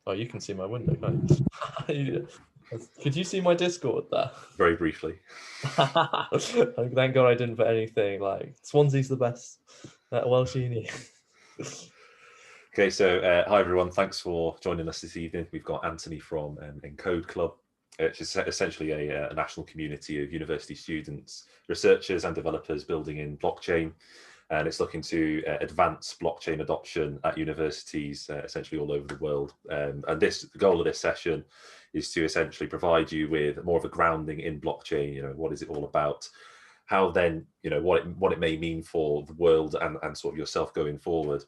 Oh, you can see my window, can't you? Could you see my Discord there? Very briefly. Thank God I didn't put anything like Swansea's the best at Welsh Uni. Okay, so hi everyone, thanks for joining us this evening. We've got Anthony from Encode Club, which is essentially a national community of university students, researchers and developers building in blockchain, and it's looking to advance blockchain adoption at universities essentially all over the world. And the goal of this session is to essentially provide you with more of a grounding in blockchain. What is it all about? How then, what it may mean for the world and sort of yourself going forward.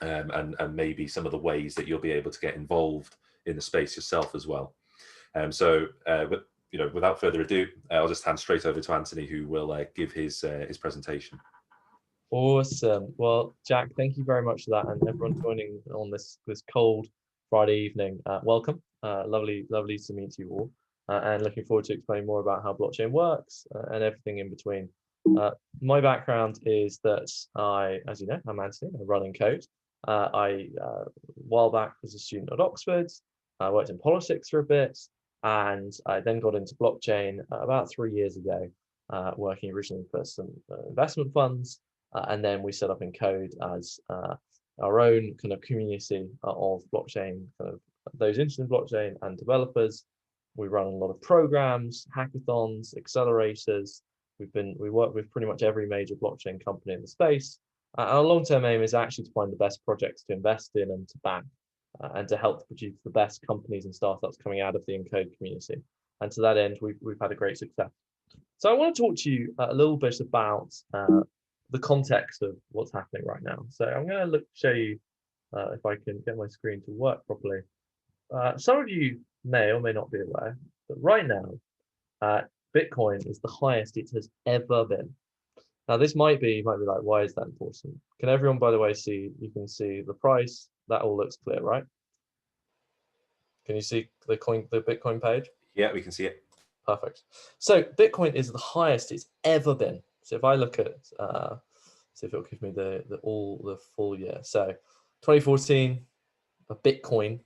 And maybe some of the ways that you'll be able to get involved in the space yourself as well. Without further ado, I'll just hand straight over to Anthony, who will give his presentation. Awesome. Well, Jack, thank you very much for that, and everyone joining on this cold Friday evening. Welcome. Lovely to meet you all, and looking forward to explaining more about how blockchain works and everything in between. My background is that as you know, I'm Anthony. I run Encode. A while back was a student at Oxford. I worked in politics for a bit, and I then got into blockchain about 3 years ago, working originally for some investment funds, and then we set up Encode as our own kind of community of blockchain, kind of those interested in blockchain and developers. We run a lot of programs, hackathons, accelerators. We work with pretty much every major blockchain company in the space. Our long-term aim is actually to find the best projects to invest in and to back, and to help produce the best companies and startups coming out of the Encode community. And to that end, we've had a great success. So I want to talk to you a little bit about the context of what's happening right now. So I'm going to show you if I can get my screen to work properly. Some of you may or may not be aware that right now, Bitcoin is the highest it has ever been. Now, this might be like, why is that important? Can everyone, by the way, see, you can see the price? That all looks clear, right? Can you see the Bitcoin page? Yeah, we can see it. Perfect. So Bitcoin is the highest it's ever been. So if I look at, see if it'll give me the full year. So 2014, a Bitcoin,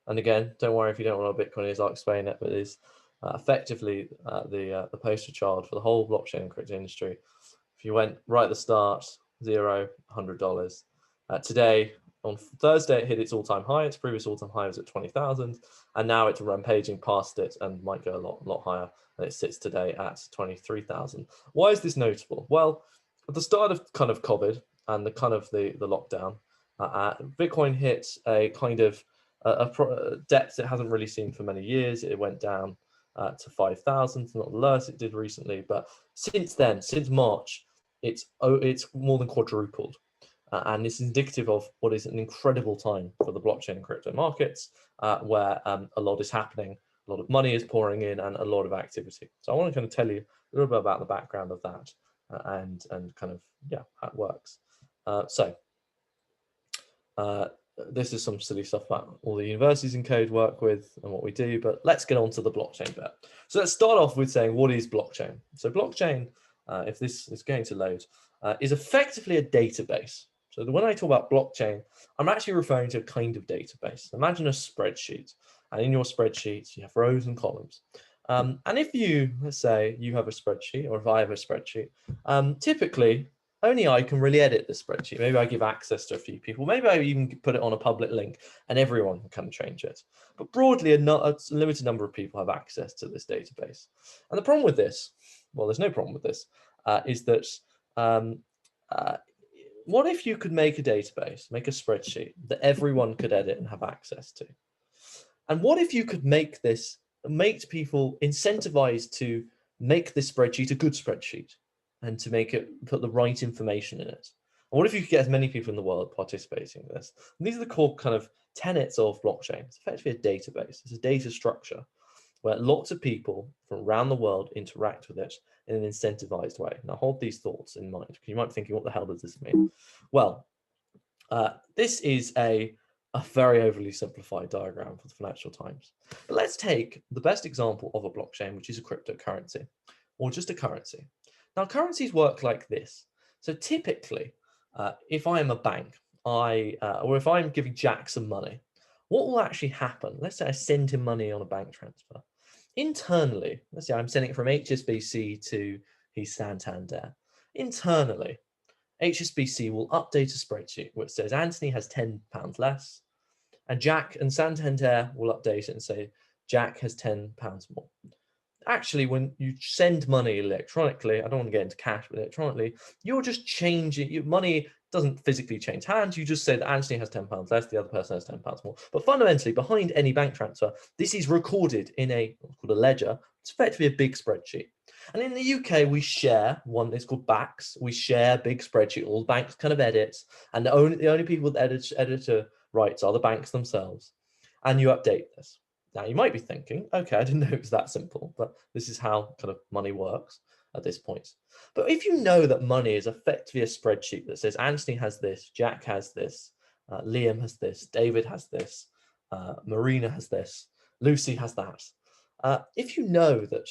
and again, don't worry if you don't know what a Bitcoin is, I'll explain it, but it is effectively the poster child for the whole blockchain and crypto industry. If you went right at the start, $0, $100. Today, on Thursday, it hit its all-time high. Its previous all-time high was at 20,000, and now it's rampaging past it and might go a lot higher. And it sits today at 23,000. Why is this notable? Well, at the start of kind of COVID and the kind of the lockdown, Bitcoin hit a kind of a depth it hasn't really seen for many years. It went down to 5,000, not the lowest it did recently, but since then, since March, it's more than quadrupled, and it's indicative of what is an incredible time for the blockchain and crypto markets, where a lot is happening, a lot of money is pouring in, and a lot of activity. So I want to kind of tell you a little bit about the background of that, and kind of how it works. This is some silly stuff about all the universities Encode work with and what we do, but let's get on to the blockchain bit. So let's start off with saying, what is blockchain? So blockchain, if this is going to load, is effectively a database. So when I talk about blockchain, I'm actually referring to a kind of database. Imagine a spreadsheet, and in your spreadsheets, you have rows and columns. And if you, let's say you have a spreadsheet, or if I have a spreadsheet, typically, only I can really edit the spreadsheet. Maybe I give access to a few people. Maybe I even put it on a public link and everyone can change it. But broadly, a limited number of people have access to this database. And the problem with this, well, there's no problem with this, is that what if you could make a database, make a spreadsheet that everyone could edit and have access to? And what if you could make people incentivized to make this spreadsheet a good spreadsheet, and to put the right information in it? And what if you could get as many people in the world participating in this? And these are the core kind of tenets of blockchain. It's effectively a database. It's a data structure where lots of people from around the world interact with it in an incentivized way. Now hold these thoughts in mind, because you might be thinking, what the hell does this mean? Well, this is a very overly simplified diagram for the Financial Times. But let's take the best example of a blockchain, which is a cryptocurrency, or just a currency. Now, currencies work like this. So typically, if I am a bank, or if I'm giving Jack some money, what will actually happen? Let's say I send him money on a bank transfer. Internally, let's say I'm sending it from HSBC to his Santander. Internally, HSBC will update a spreadsheet which says Anthony has £10 less, and Jack and Santander will update it and say Jack has £10 more. Actually, when you send money electronically, I don't want to get into cash, but electronically, you're just changing, your money doesn't physically change hands. You just say that Anthony has £10 less, the other person has £10 more. But fundamentally, behind any bank transfer, this is recorded in what's called a ledger. It's effectively a big spreadsheet. And in the UK, we share one, it's called BACS. We share big spreadsheet, all banks kind of edit. And the only people that editor rights are the banks themselves. And you update this. Now, you might be thinking, okay, I didn't know it was that simple, but this is how kind of money works at this point. But if you know that money is effectively a spreadsheet that says Anthony has this, Jack has this, Liam has this, David has this, Marina has this, Lucy has that. If you know that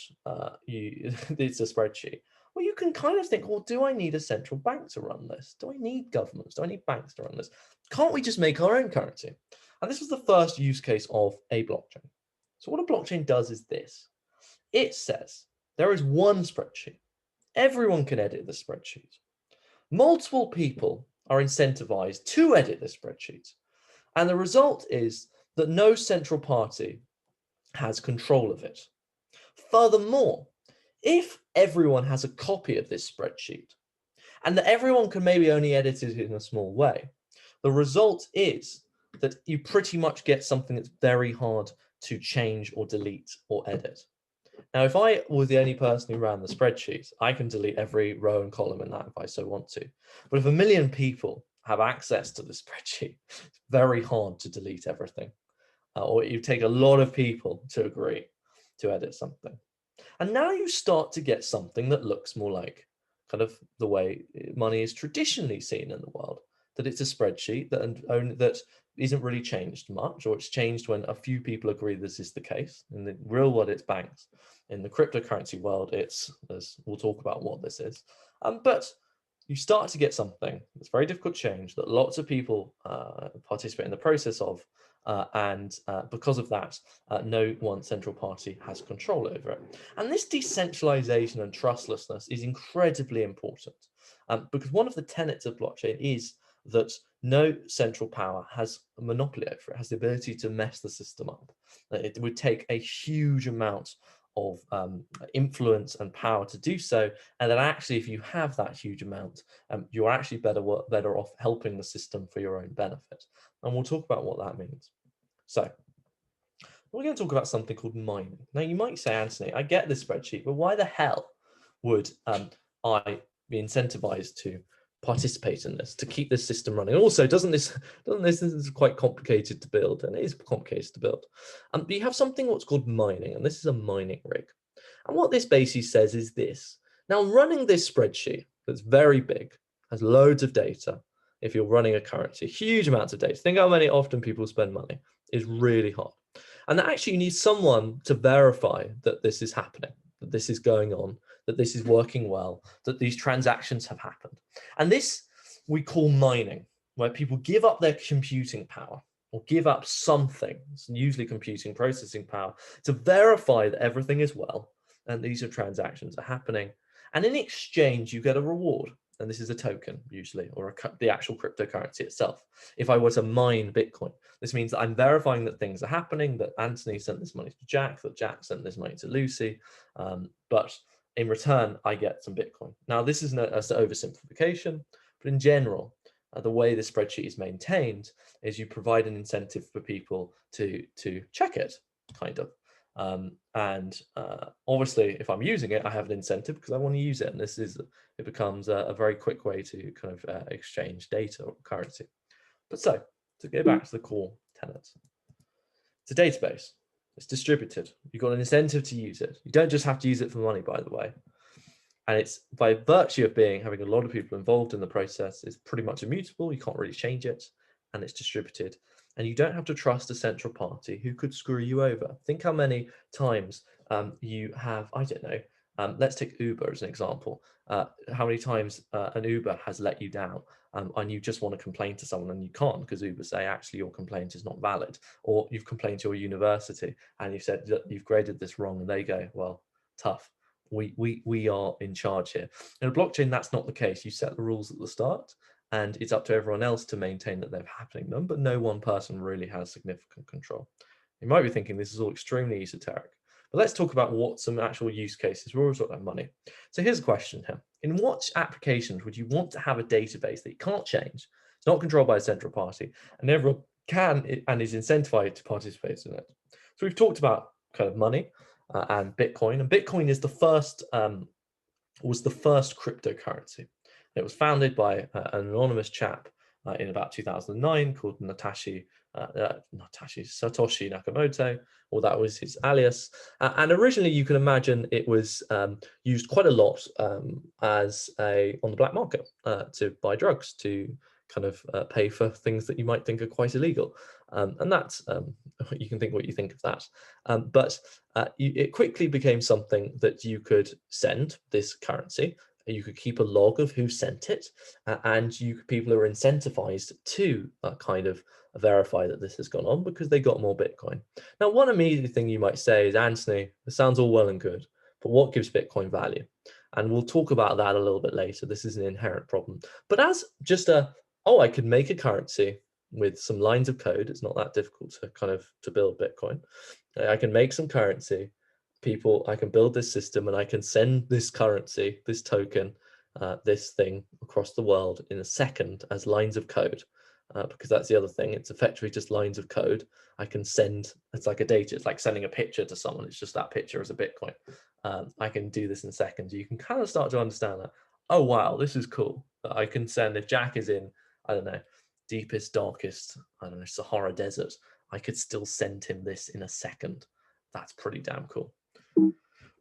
it's a spreadsheet, well, you can kind of think, well, do I need a central bank to run this? Do I need governments? Do I need banks to run this? Can't we just make our own currency? And this was the first use case of a blockchain. So what a blockchain does is this. It says there is one spreadsheet. Everyone can edit the spreadsheet. Multiple people are incentivized to edit the spreadsheet. And the result is that no central party has control of it. Furthermore, if everyone has a copy of this spreadsheet and that everyone can maybe only edit it in a small way, the result is that you pretty much get something that's very hard to change or delete or edit. Now, if I was the only person who ran the spreadsheet, I can delete every row and column in that if I so want to. But if a million people have access to the spreadsheet, it's very hard to delete everything. Or you take a lot of people to agree to edit something. And now you start to get something that looks more like kind of the way money is traditionally seen in the world, that it's a spreadsheet that isn't really changed much, or it's changed when a few people agree this is the case. In the real world, it's banks. In the cryptocurrency world, we'll talk about what this is. But you start to get something that's very difficult to change, that lots of people participate in the process of, and because of that, no one central party has control over it. And this decentralization and trustlessness is incredibly important, because one of the tenets of blockchain is that no central power has a monopoly over it, has the ability to mess the system up. It would take a huge amount of influence and power to do so, and that actually, if you have that huge amount, you're actually better off helping the system for your own benefit. And we'll talk about what that means. So we're going to talk about something called mining. Now, you might say, Anthony, I get this spreadsheet, but why the hell would I be incentivized to participate in this, to keep this system running? Also, this is quite complicated to build, and it is complicated to build. But you have something what's called mining, and this is a mining rig. And what this basically says is this. Now, running this spreadsheet that's very big, has loads of data. If you're running a currency, huge amounts of data. Think how many often people spend money, is really hard. And that actually you need someone to verify that this is happening, that this is going on, that this is working well, that these transactions have happened. And this we call mining, where people give up their computing power or give up something, usually computing processing power, to verify that everything is well and these are transactions are happening. And in exchange, you get a reward. And this is a token usually, or the actual cryptocurrency itself. If I were to mine Bitcoin, this means that I'm verifying that things are happening, that Anthony sent this money to Jack, that Jack sent this money to Lucy, but in return, I get some Bitcoin. Now, this is an oversimplification, but in general, the way the spreadsheet is maintained is you provide an incentive for people to check it, kind of. Obviously, if I'm using it, I have an incentive because I want to use it. And it becomes a very quick way to kind of exchange data or currency. But so, to go back to the core tenets, it's a database. It's distributed. You've got an incentive to use it. You don't just have to use it for money, by the way. And it's by virtue of having a lot of people involved in the process, it's pretty much immutable. You can't really change it, and it's distributed. And you don't have to trust a central party who could screw you over. Think how many times you have, I don't know, Let's take Uber as an example. How many times an Uber has let you down, and you just want to complain to someone and you can't because Uber say actually your complaint is not valid, or you've complained to your university and you've said that you've graded this wrong, and they go, well, tough. We are in charge here. In a blockchain, that's not the case. You set the rules at the start, and it's up to everyone else to maintain that they're happening them, but no one person really has significant control. You might be thinking this is all extremely esoteric, but let's talk about what some actual use cases. We're always talking about money. So here's a question here. In what applications would you want to have a database that you can't change? It's not controlled by a central party, and everyone can and is incentivized to participate in it. So we've talked about kind of money and Bitcoin, and Bitcoin is the first was the first cryptocurrency. It was founded by an anonymous chap in about 2009 called Satoshi Nakamoto, or that was his alias. And originally, you can imagine it was used quite a lot as on the black market to buy drugs, to kind of pay for things that you might think are quite illegal. And that's, you can think what you think of that. But it quickly became something that you could send this currency. You could keep a log of who sent it, and people are incentivized to kind of verify that this has gone on because they got more Bitcoin. Now, one immediate thing you might say is, Anthony, it sounds all well and good, but what gives Bitcoin value? And we'll talk about that a little bit later. This is an inherent problem. But as just I could make a currency with some lines of code. It's not that difficult to build Bitcoin. I can make some currency. I can build this system, and I can send this currency, this token, this thing across the world in a second as lines of code, because that's the other thing. It's effectively just lines of code. I can send, it's like a data, it's like sending a picture to someone. It's just that picture as a Bitcoin. I can do this in seconds. You can kind of start to understand that. Oh, wow, this is cool. I can send, if Jack is in, I don't know, deepest, darkest, I don't know, Sahara Desert, I could still send him this in a second. That's pretty damn cool.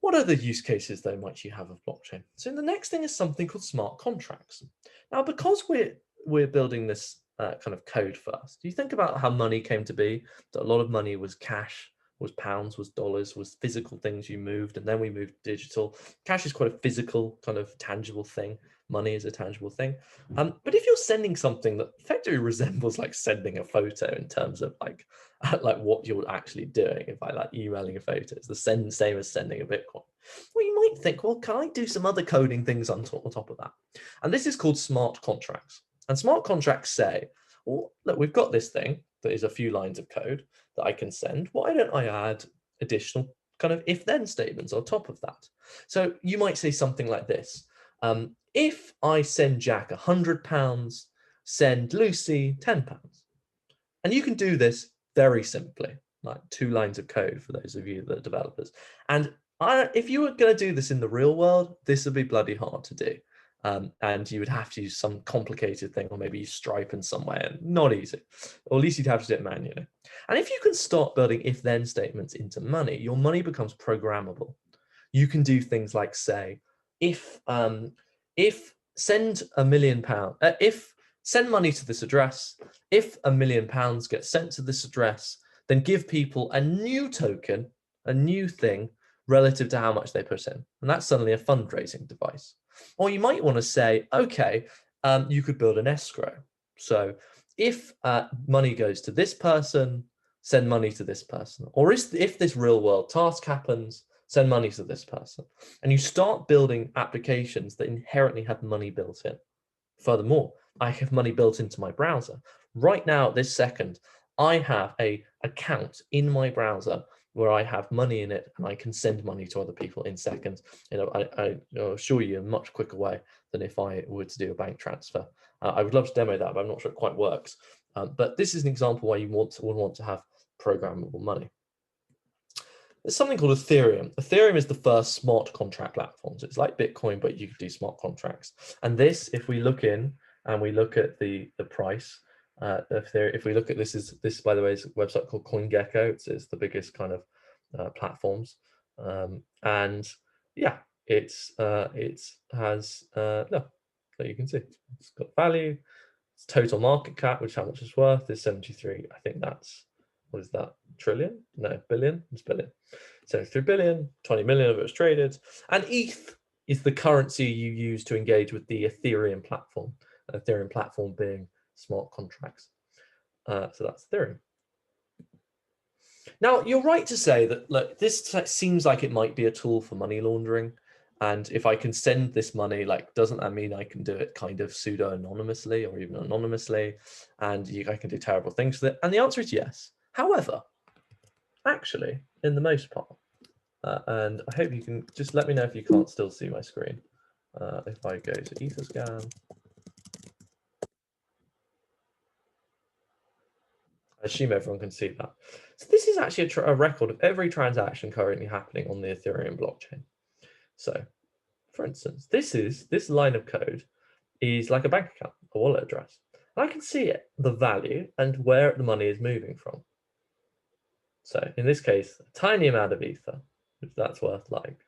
What other use cases, though, might you have of blockchain? So the next thing is something called smart contracts. Now, because we're building this kind of code first, do you think about how money came to be? That a lot of money was cash, was pounds, was dollars, was physical things you moved, and then we moved digital. Cash is quite a physical, kind of tangible thing. Money is a tangible thing. But if you're sending something that effectively resembles like sending a photo in terms of like what you're actually doing, if I like emailing a photo, it's the same as sending a Bitcoin. Well, you might think, well, can I do some other coding things on top of that? And this is called smart contracts. And smart contracts say, well, look, we've got this thing that is a few lines of code that I can send. Why don't I add additional kind of if-then statements on top of that? So you might say something like this. If I send Jack £100, send Lucy £10. And you can do this very simply, like 2 lines of code for those of you that are developers. And if you were going to do this in the real world, this would be bloody hard to do. And you would have to use some complicated thing, or maybe use Stripe in some way, and not easy. Or at least you'd have to do it manually. And if you can start building if-then statements into money, your money becomes programmable. You can do things like say, if send £1 million, if send money to this address, if £1 million gets sent to this address, then give people a new token, a new thing relative to how much they put in. And that's suddenly a fundraising device. Or you might want to say, okay, you could build an escrow. So if money goes to this person, send money to this person. Or if this real world task happens, send money to this person. And you start building applications that inherently have money built in. Furthermore, I have money built into my browser. Right now, at this second, I have an account in my browser where I have money in it, and I can send money to other people in seconds. I assure you, a much quicker way than if I were to do a bank transfer. I would love to demo that, but I'm not sure it quite works. But this is an example where you would want to have programmable money. There's something called Ethereum. Ethereum is the first smart contract platform. So it's like Bitcoin, but you can do smart contracts. And this, if we look in and we look at the price, if we look at this by the way, is a website called CoinGecko. It's the biggest kind of platforms. And yeah, it has no, so you can see it's got value. It's total market cap, which how much it's worth is 73. I think that's what is that? Trillion? No, billion? It's billion. 73 billion, 20 million of it was traded. And ETH is the currency you use to engage with the Ethereum platform. Ethereum platform being smart contracts. So that's Ethereum. Now, you're right to say that, look, this seems like it might be a tool for money laundering. And if I can send this money, like, doesn't that mean I can do it kind of pseudo-anonymously or even anonymously? And I can do terrible things with it? And the answer is yes. However, actually, in the most part, and I hope you can just let me know if you can't still see my screen. If I go to Etherscan, I assume everyone can see that. So this is actually a record of every transaction currently happening on the Ethereum blockchain. So, for instance, this line of code is like a bank account, a wallet address. And I can see it, the value, and where the money is moving from. So in this case, a tiny amount of Ether, if that's worth like,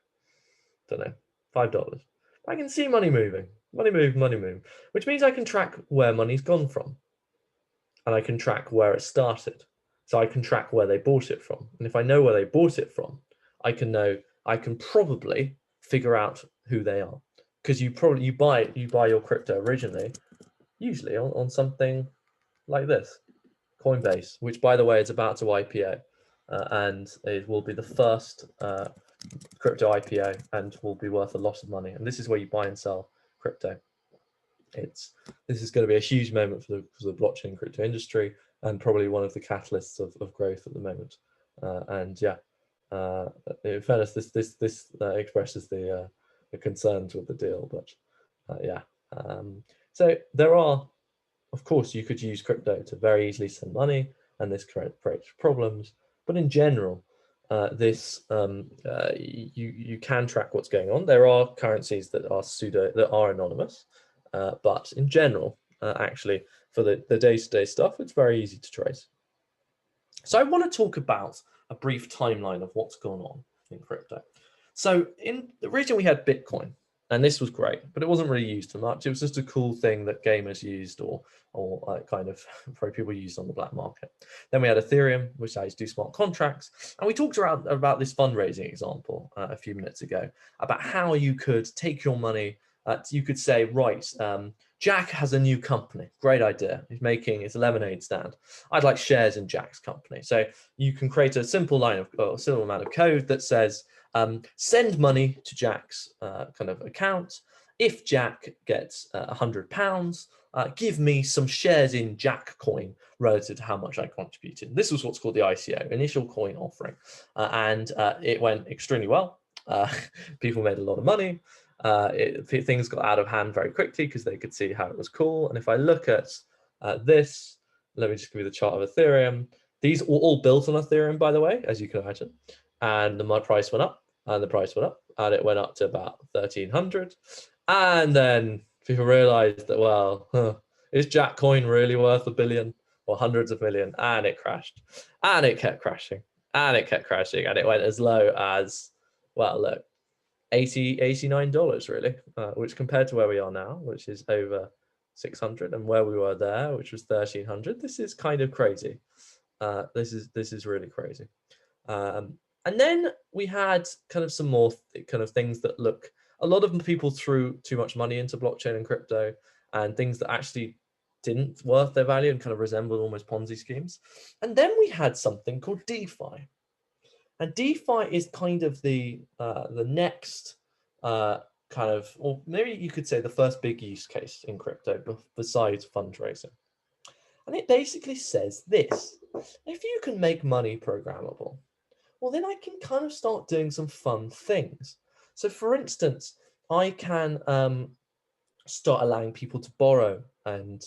I don't know, $5. I can see money moving, money move, which means I can track where money's gone from. And I can track where it started. So I can track where they bought it from. And if I know where they bought it from, I can probably figure out who they are. Because you buy your crypto originally, usually on something like this, Coinbase, which by the way is about to IPO. And it will be the first crypto IPO and will be worth a lot of money. And this is where you buy and sell crypto. This is going to be a huge moment for the blockchain crypto industry and probably one of the catalysts of growth at the moment. And yeah, in fairness, this expresses the concerns with the deal, but yeah. So there are, of course, you could use crypto to very easily send money, and this creates problems. But in general, you can track what's going on. There are currencies that are anonymous, but in general, actually, for the day-to-day stuff, it's very easy to trace. So I want to talk about a brief timeline of what's gone on in crypto. So in the region, we had Bitcoin, and this was great, but it wasn't really used for much. It was just a cool thing that gamers used or kind of probably people used on the black market. Then we had Ethereum, which allows you to do smart contracts. And we talked about this fundraising example a few minutes ago, about how you could take your money. You could say, right, Jack has a new company. Great idea. He's making his lemonade stand. I'd like shares in Jack's company. So you can create a simple simple amount of code that says, send money to Jack's kind of account. If Jack gets £100, give me some shares in Jack coin relative to how much I contributed. This was what's called the ICO, initial coin offering. And it went extremely well. People made a lot of money. Things got out of hand very quickly because they could see how it was cool. And if I look at this, let me just give you the chart of Ethereum. These were all built on Ethereum, by the way, as you can imagine. And the price went up, and the price went up, and it went up to about 1,300. And then people realized that, well, is Jack coin really worth $1 billion or hundreds of million? And it crashed, and it kept crashing, and it kept crashing, and it went as low as, well, look, $89 really, which compared to where we are now, which is over 600, and where we were there, which was 1,300, this is kind of crazy. This is really crazy. And then we had kind of some more kind of things that look, a lot of people threw too much money into blockchain and crypto, and things that actually didn't worth their value and kind of resembled almost Ponzi schemes. And then we had something called DeFi. And DeFi is kind of the next kind of, or maybe you could say the first big use case in crypto besides fundraising. And it basically says this: if you can make money programmable, well, then I can kind of start doing some fun things. So for instance, I can start allowing people to borrow and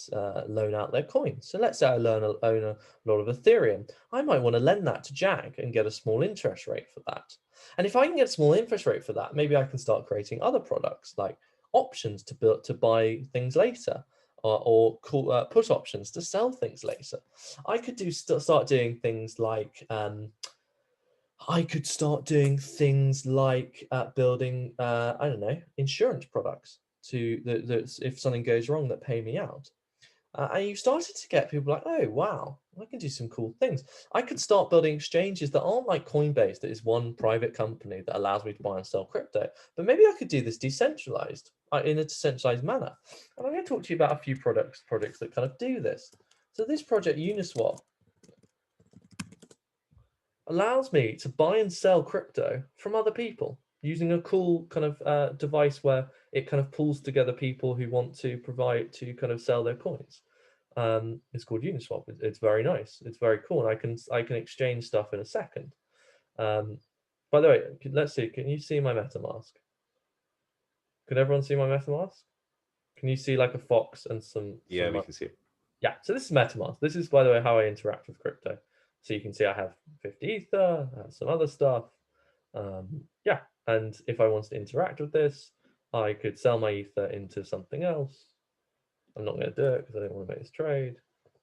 loan out their coins. So let's say I own a lot of Ethereum. I might want to lend that to Jack and get a small interest rate for that. And if I can get a small interest rate for that, maybe I can start creating other products like options to buy things later, or put options to sell things later. I could start doing things like building, I don't know, insurance products if something goes wrong that pay me out. And you started to get people like, oh, wow, I can do some cool things. I could start building exchanges that aren't like Coinbase, that is one private company that allows me to buy and sell crypto. But maybe I could do this decentralized, in a decentralized manner. And I'm going to talk to you about a few projects that kind of do this. So this project, Uniswap, allows me to buy and sell crypto from other people using a cool kind of device where it kind of pulls together people who want to provide to kind of sell their coins. It's called Uniswap. It's very nice. It's very cool, and I can exchange stuff in a second. By the way, let's see. Can you see my MetaMask? Can everyone see my MetaMask? Can you see like a fox and some? Yeah, we can see it. Yeah. So this is MetaMask. This is, by the way, how I interact with crypto. So you can see I have 50 Ether, I have some other stuff. Yeah, and if I wanted to interact with this, I could sell my Ether into something else. I'm not going to do it because I don't want to make this trade.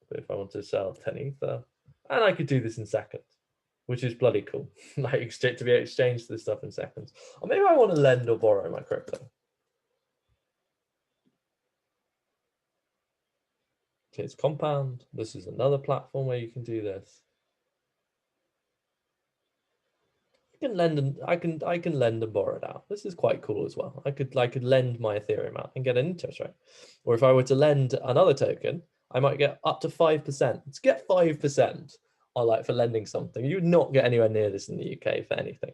But if I want to sell 10 Ether, and I could do this in seconds, which is bloody cool. Like to be exchanged this stuff in seconds. Or maybe I want to lend or borrow my crypto. Okay, it's Compound. This is another platform where you can do this. Can lend and I can lend and borrow it out. This is quite cool as well. I could lend my Ethereum out and get an interest rate. Or if I were to lend another token, I might get up to 5%. To get 5% on like for lending something, you would not get anywhere near this in the UK for anything.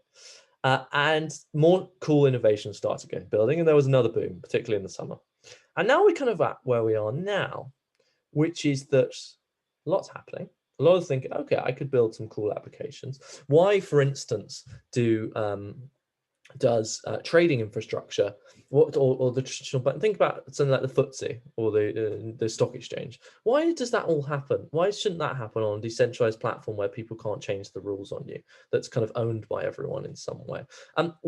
And more cool innovations started getting building, and there was another boom, particularly in the summer. And now we're kind of at where we are now, which is that lots happening. A lot of thinking, okay, I could build some cool applications. Why, for instance, does trading infrastructure or the traditional, but think about something like the FTSE or the stock exchange. Why does that all happen? Why shouldn't that happen on a decentralized platform where people can't change the rules on you, that's kind of owned by everyone in some way?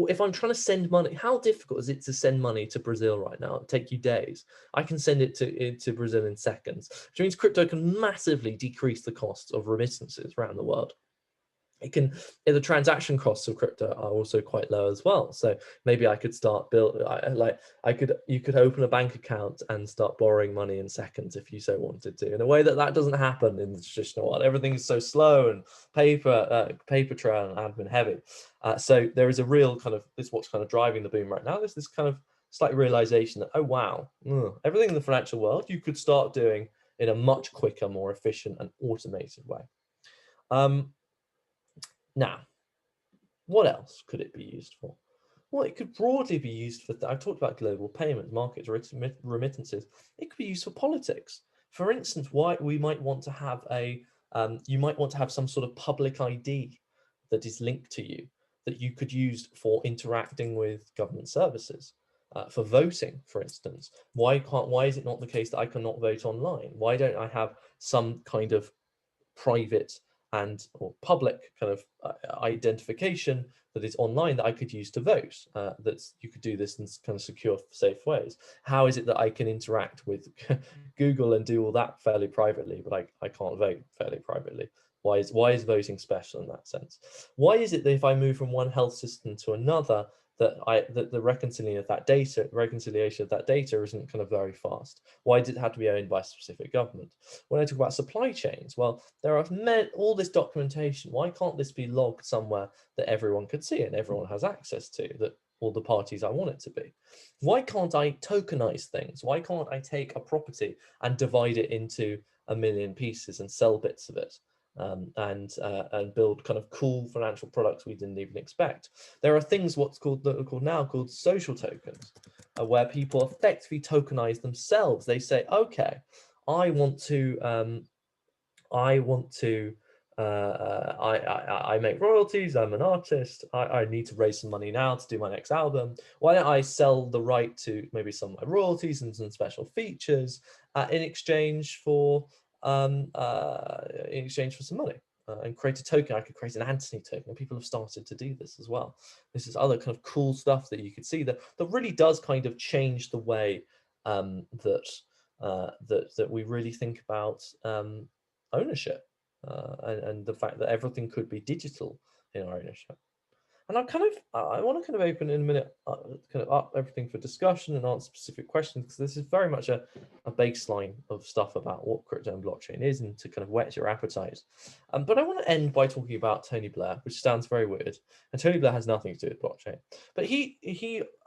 If I'm trying to send money, how difficult is it to send money to Brazil right now? It'll take you days. I can send it to Brazil in seconds, which means crypto can massively decrease the costs of remittances around the world. The transaction costs of crypto are also quite low as well. So maybe I could start you could open a bank account and start borrowing money in seconds if you so wanted to, in a way that doesn't happen in the traditional one. Everything is so slow and paper trail and admin heavy. So there is a real kind of, this is what's kind of driving the boom right now. There's this kind of slight realization that, oh wow, everything in the financial world you could start doing in a much quicker, more efficient and automated way. Now, what else could it be used for? Well, it could broadly be used for, I've talked about global payments, markets, remittances. It could be used for politics. For instance, why we might want to have you might want to have some sort of public ID that is linked to you that you could use for interacting with government services. For voting, for instance, why is it not the case that I cannot vote online? Why don't I have some kind of private or public kind of identification that is online that I could use to vote? You could do this in kind of secure, safe ways. How is it that I can interact with Google and do all that fairly privately, but I can't vote fairly privately? Why is voting special in that sense? Why is it that if I move from one health system to another, that the reconciliation of that data isn't kind of very fast? Why did it have to be owned by a specific government? When I talk about supply chains, well, there are all this documentation. Why can't this be logged somewhere that everyone could see and everyone has access to, that all the parties I want it to be? Why can't I tokenize things? Why can't I take a property and divide it into a million pieces and sell bits of it? And build kind of cool financial products we didn't even expect. There are things called social tokens, where people effectively tokenize themselves. They say, okay, I make royalties. I'm an artist. I need to raise some money now to do my next album. Why don't I sell the right to maybe some of my royalties and some special features in exchange for some money, and create a token? I could create an Anthony token, and people have started to do this as well. This is other kind of cool stuff that you could see that really does kind of change the way that we really think about ownership, and the fact that everything could be digital in our ownership. And I want to kind of open in a minute, kind of up everything for discussion and answer specific questions, because this is very much a baseline of stuff about what crypto and blockchain is, and to kind of whet your appetite. But I want to end by talking about Tony Blair, which sounds very weird. And Tony Blair has nothing to do with blockchain. But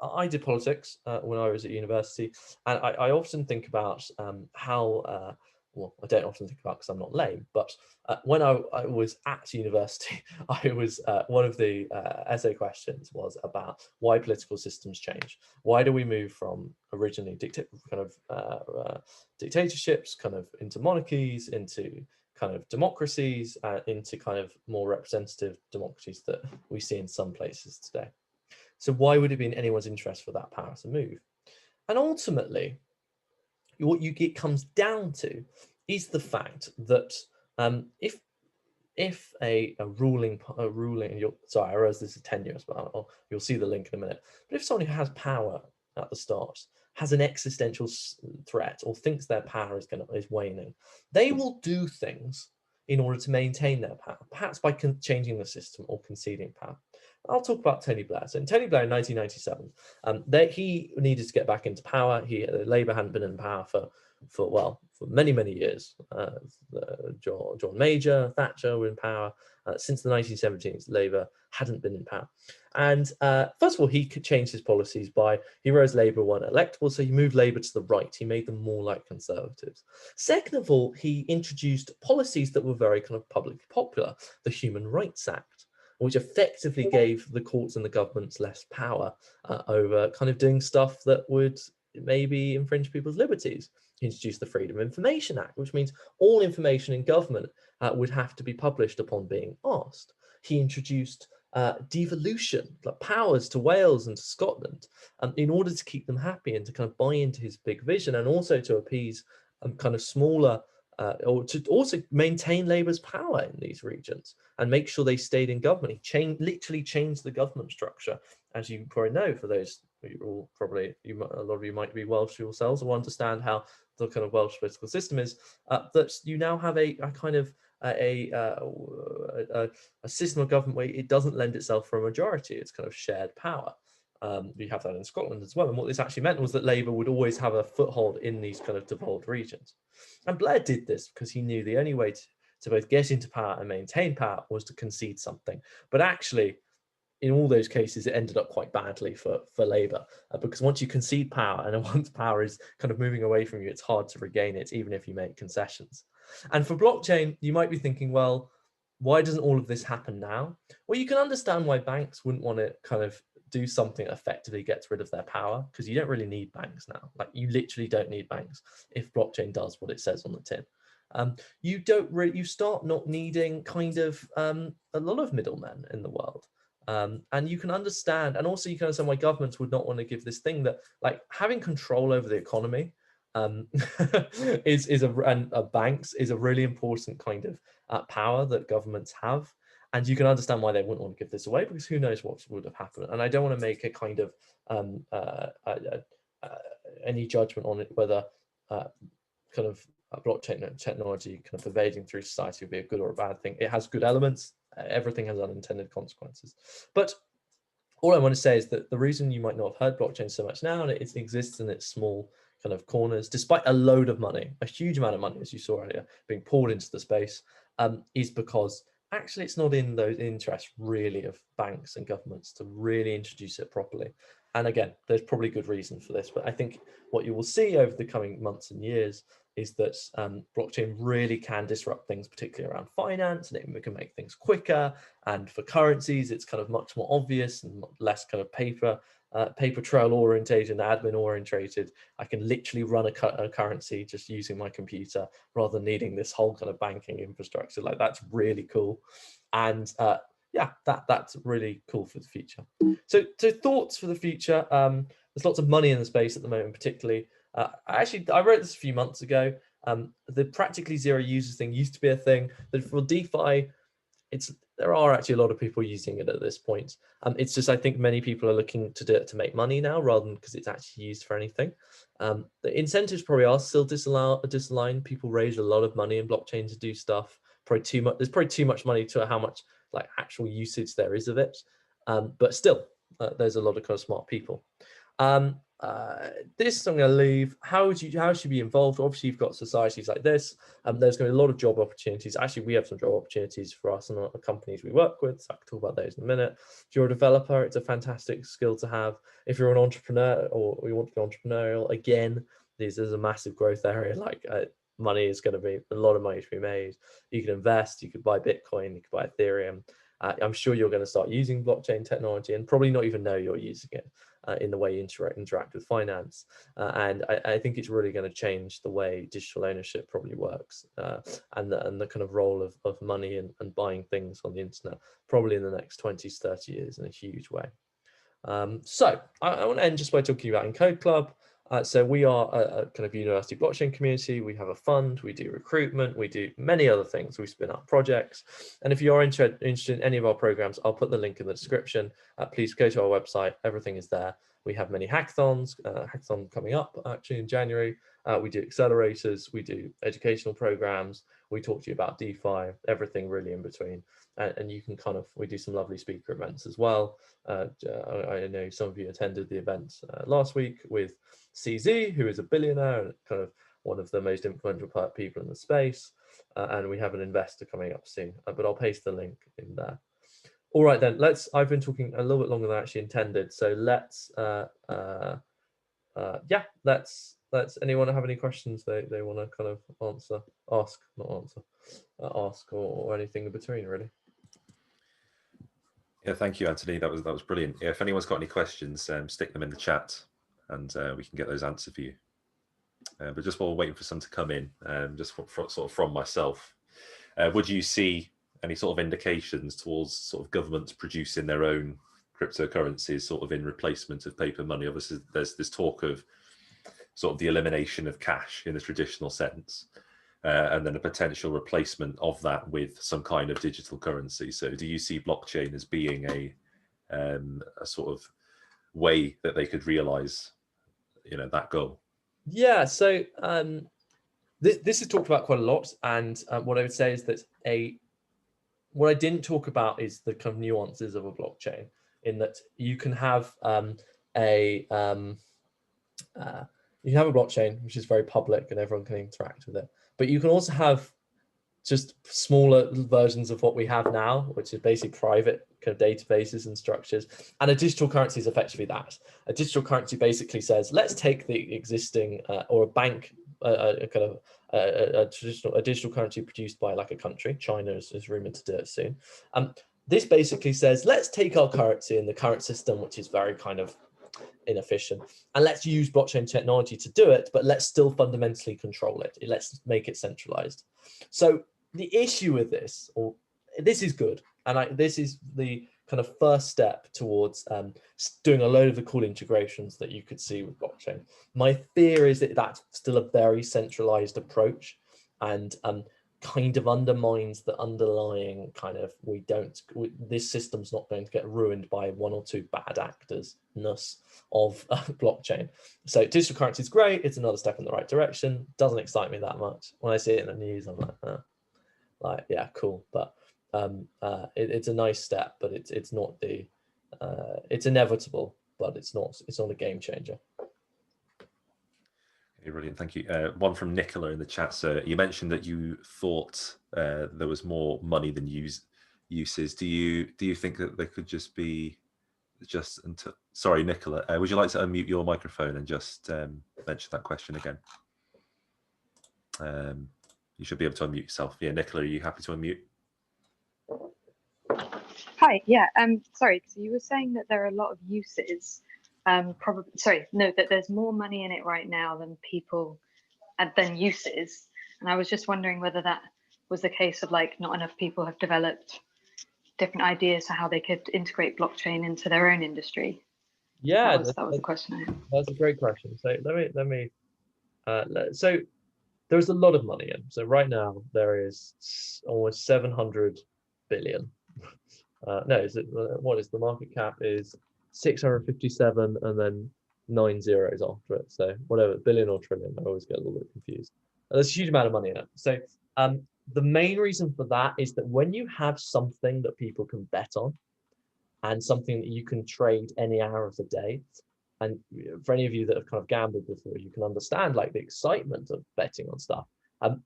I did politics when I was at university, and I often think about how, well, I don't often think about because I'm not lame, but when I was at university, I was one of the essay questions was about why political systems change. Why do we move from originally dictatorships, kind of into monarchies, into kind of democracies, into kind of more representative democracies that we see in some places today. So why would it be in anyone's interest for that power to move? And ultimately, what you get comes down to is the fact that if a ruling, sorry, I realize this is tenuous, but you'll see the link in a minute. But if someone who has power at the start has an existential threat, or thinks their power is waning, they will do things in order to maintain their power, perhaps by changing the system or conceding power. I'll talk about Tony Blair. So in Tony Blair in 1997, he needed to get back into power. Labour hadn't been in power for many years. John Major, Thatcher were in power. Since the 1970s, Labour hadn't been in power. And first of all, he could change his policies he realised Labour weren't electable, so he moved Labour to the right. He made them more like Conservatives. Second of all, he introduced policies that were very kind of publicly popular. The Human Rights Act, which effectively gave the courts and the governments less power over kind of doing stuff that would maybe infringe people's liberties. He introduced the Freedom of Information Act, which means all information in government would have to be published upon being asked. He introduced devolution, like powers to Wales and to Scotland, in order to keep them happy and to kind of buy into his big vision, and also to appease kind of smaller, or to also maintain Labour's power in these regions and make sure they stayed in government. He literally changed the government structure, as you probably know. For those a lot of you might be Welsh yourselves or understand how the kind of Welsh political system is. That you now have a system of government where it doesn't lend itself for a majority. It's kind of shared power. You have that in Scotland as well. And what this actually meant was that Labour would always have a foothold in these kind of devolved regions. And Blair did this because he knew the only way to both get into power and maintain power was to concede something. But actually, in all those cases, it ended up quite badly for Labour, because once you concede power and once power is kind of moving away from you, it's hard to regain it, even if you make concessions. And for blockchain, you might be thinking, well, why doesn't all of this happen now? Well, you can understand why banks wouldn't want to kind of do something that effectively gets rid of their power, because you don't really need banks now. Like, you literally don't need banks if blockchain does what it says on the tin. You start not needing kind of a lot of middlemen in the world. And you can understand, and also you can understand why governments would not want to give this thing that, like, having control over the economy banks is a really important kind of power that governments have. And you can understand why they wouldn't want to give this away, because who knows what would have happened. And I don't want to make a kind of any judgment on it, whether kind of blockchain technology kind of pervading through society would be a good or a bad thing. It has good elements. Everything has unintended consequences. But all I want to say is that the reason you might not have heard blockchain so much now, and it exists in its small kind of corners, despite a load of money, a huge amount of money, as you saw earlier, being poured into the space, is because actually it's not in those interests really of banks and governments to really introduce it properly. And again, there's probably good reason for this, but I think what you will see over the coming months and years is that blockchain really can disrupt things, particularly around finance, and it can make things quicker. And for currencies, it's kind of much more obvious and less kind of paper trail orientated and admin orientated. I can literally run a currency just using my computer rather than needing this whole kind of banking infrastructure. Like, that's really cool. And yeah, that's really cool for the future. So thoughts for the future. There's lots of money in the space at the moment, particularly. I wrote this a few months ago. The practically zero users thing used to be a thing, but for DeFi, there are actually a lot of people using it at this point. It's just, I think many people are looking to do it to make money now rather than because it's actually used for anything. The incentives probably are still disaligned. People raise a lot of money in blockchain to do stuff. Probably too much. There's probably too much money to how much like actual usage there is of it. But still, there's a lot of kind of smart people. This I'm going to leave. How should you be involved? Obviously, you've got societies like this. There's going to be a lot of job opportunities. Actually, we have some job opportunities for us and the companies we work with. So I can talk about those in a minute. If you're a developer, it's a fantastic skill to have. If you're an entrepreneur or you want to be entrepreneurial, again, this is a massive growth area. Like money is going to be a lot of money to be made. You can invest. You could buy Bitcoin. You could buy Ethereum. I'm sure you're going to start using blockchain technology and probably not even know you're using it in the way you interact with finance. And I think it's really going to change the way digital ownership probably works and the kind of role of money and buying things on the internet probably in the next 20 to 30 years in a huge way. So I want to end just by talking about Encode Club. So we are a kind of university blockchain community. We have a fund, we do recruitment, we do many other things. We spin up projects. And if you are interested in any of our programs, I'll put the link in the description. Please go to our website, everything is there. We have many hackathons, hackathon coming up actually in January. We do accelerators, we do educational programs, we talk to you about DeFi, everything really in between. And you can kind of, we do some lovely speaker events as well. I know some of you attended the event last week with CZ, who is a billionaire and kind of one of the most influential people in the space. And we have an investor coming up soon, but I'll paste the link in there. All right, then I've been talking a little bit longer than I actually intended. So let's anyone have any questions they want to kind of ask or anything in between really. Yeah, thank you, Anthony. That was brilliant. Yeah, if anyone's got any questions, stick them in the chat, and we can get those answered for you. But just while we're waiting for some to come in, just sort of from myself, would you see any sort of indications towards sort of governments producing their own cryptocurrencies, sort of in replacement of paper money? Obviously, there's this talk of sort of the elimination of cash in the traditional sense. And then a potential replacement of that with some kind of digital currency. So do you see blockchain as being a sort of way that they could realize, that goal? Yeah, so this is talked about quite a lot. And what I would say is that what I didn't talk about is the kind of nuances of a blockchain, in that you can have a blockchain which is very public and everyone can interact with it. But you can also have just smaller versions of what we have now, which is basically private kind of databases and structures. And a digital currency is effectively that. A digital currency basically says, let's take the existing or a bank, a digital currency produced by like a country. China is rumored to do it soon. This basically says, let's take our currency in the current system, which is very kind of inefficient, and let's use blockchain technology to do it, but let's still fundamentally control it. Let's make it centralized. So the issue with this, or this is good, and this is the kind of first step towards doing a load of the cool integrations that you could see with blockchain. My fear is that that's still a very centralized approach, and kind of undermines the underlying kind of this system's not going to get ruined by one or two bad actors-ness of blockchain. So digital currency is great. It's another step in the right direction. Doesn't excite me that much. When I see it in the news, I'm like, yeah, cool. But it's a nice step, but it's not it's inevitable, but it's not a game changer. Brilliant, thank you. One from Nicola in the chat. So you mentioned that you thought there was more money than uses. Do you think that there could just be until? Sorry, Nicola. Would you like to unmute your microphone and just mention that question again? You should be able to unmute yourself. Yeah, Nicola, are you happy to unmute? Hi. Yeah. Sorry. So you were saying that there are a lot of uses. That there's more money in it right now than uses. And I was just wondering whether that was the case of like not enough people have developed different ideas for how they could integrate blockchain into their own industry. Yeah, that was the question I had. That's a great question. So so there's a lot of money in. So right now there is almost 700 billion. What is the market cap is 657 and then 9 zeros after it. So whatever, billion or trillion, I always get a little bit confused. There's a huge amount of money in it. So the main reason for that is that when you have something that people can bet on, and something that you can trade any hour of the day. And for any of you that have kind of gambled before, you can understand like the excitement of betting on stuff.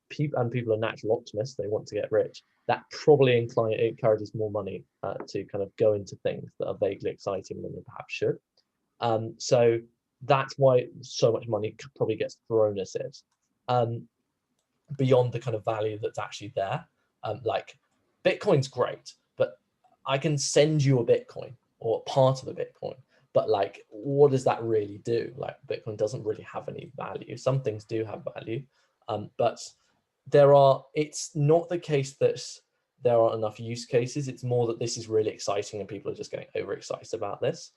People are natural optimists; they want to get rich. That probably encourages more money to kind of go into things that are vaguely exciting than they perhaps should. So that's why so much money probably gets thrown at it, beyond the kind of value that's actually there. Like Bitcoin's great, but I can send you a Bitcoin or part of a Bitcoin. But like, what does that really do? Like, Bitcoin doesn't really have any value. Some things do have value, but it's not the case that there aren't enough use cases. It's more that this is really exciting and people are just getting overexcited about this.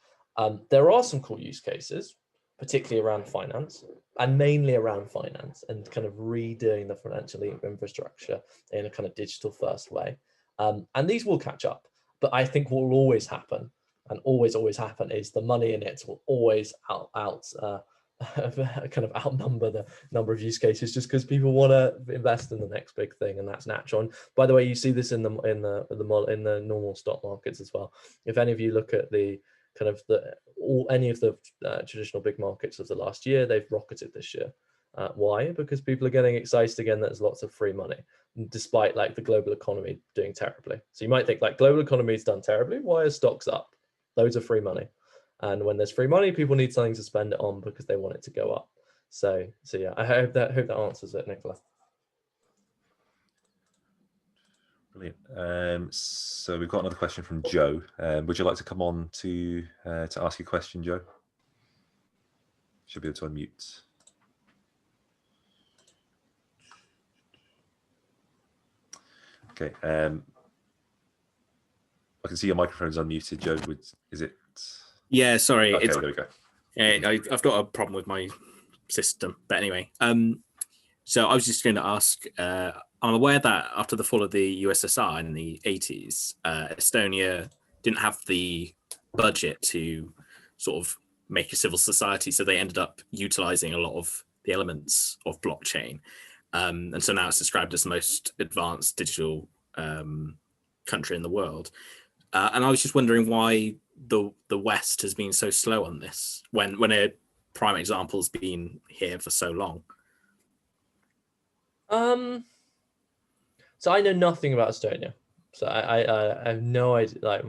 There are some cool use cases, particularly around finance, and mainly around finance and kind of redoing the financial infrastructure in a kind of digital first way. And these will catch up, but I think what will always happen and always happen is the money in it will always kind of outnumber the number of use cases, just because people want to invest in the next big thing, and that's natural. And by the way, you see this in the normal stock markets as well. If any of you look at the kind of any of the traditional big markets of the last year, they've rocketed this year. Why? Because people are getting excited again. There's lots of free money, despite like the global economy doing terribly. So you might think like global economy's done terribly. Why are stocks up? Loads of free money. And when there's free money, people need something to spend it on because they want it to go up. So yeah, I hope that answers it, Nicola. Brilliant. So we've got another question from Joe. Would you like to come on to ask your question, Joe? Should be able to unmute. Okay. I can see your microphone's unmuted, Joe. Is it? Yeah, sorry. Okay, there we go. I've got a problem with my system, but anyway. So I was just going to ask. I'm aware that after the fall of the USSR in the 80s, Estonia didn't have the budget to sort of make a civil society, so they ended up utilizing a lot of the elements of blockchain, and so now it's described as the most advanced digital country in the world. And I was just wondering why the West has been so slow on this when a prime example's been here for so long. So I know nothing about Estonia, so I have no idea. Like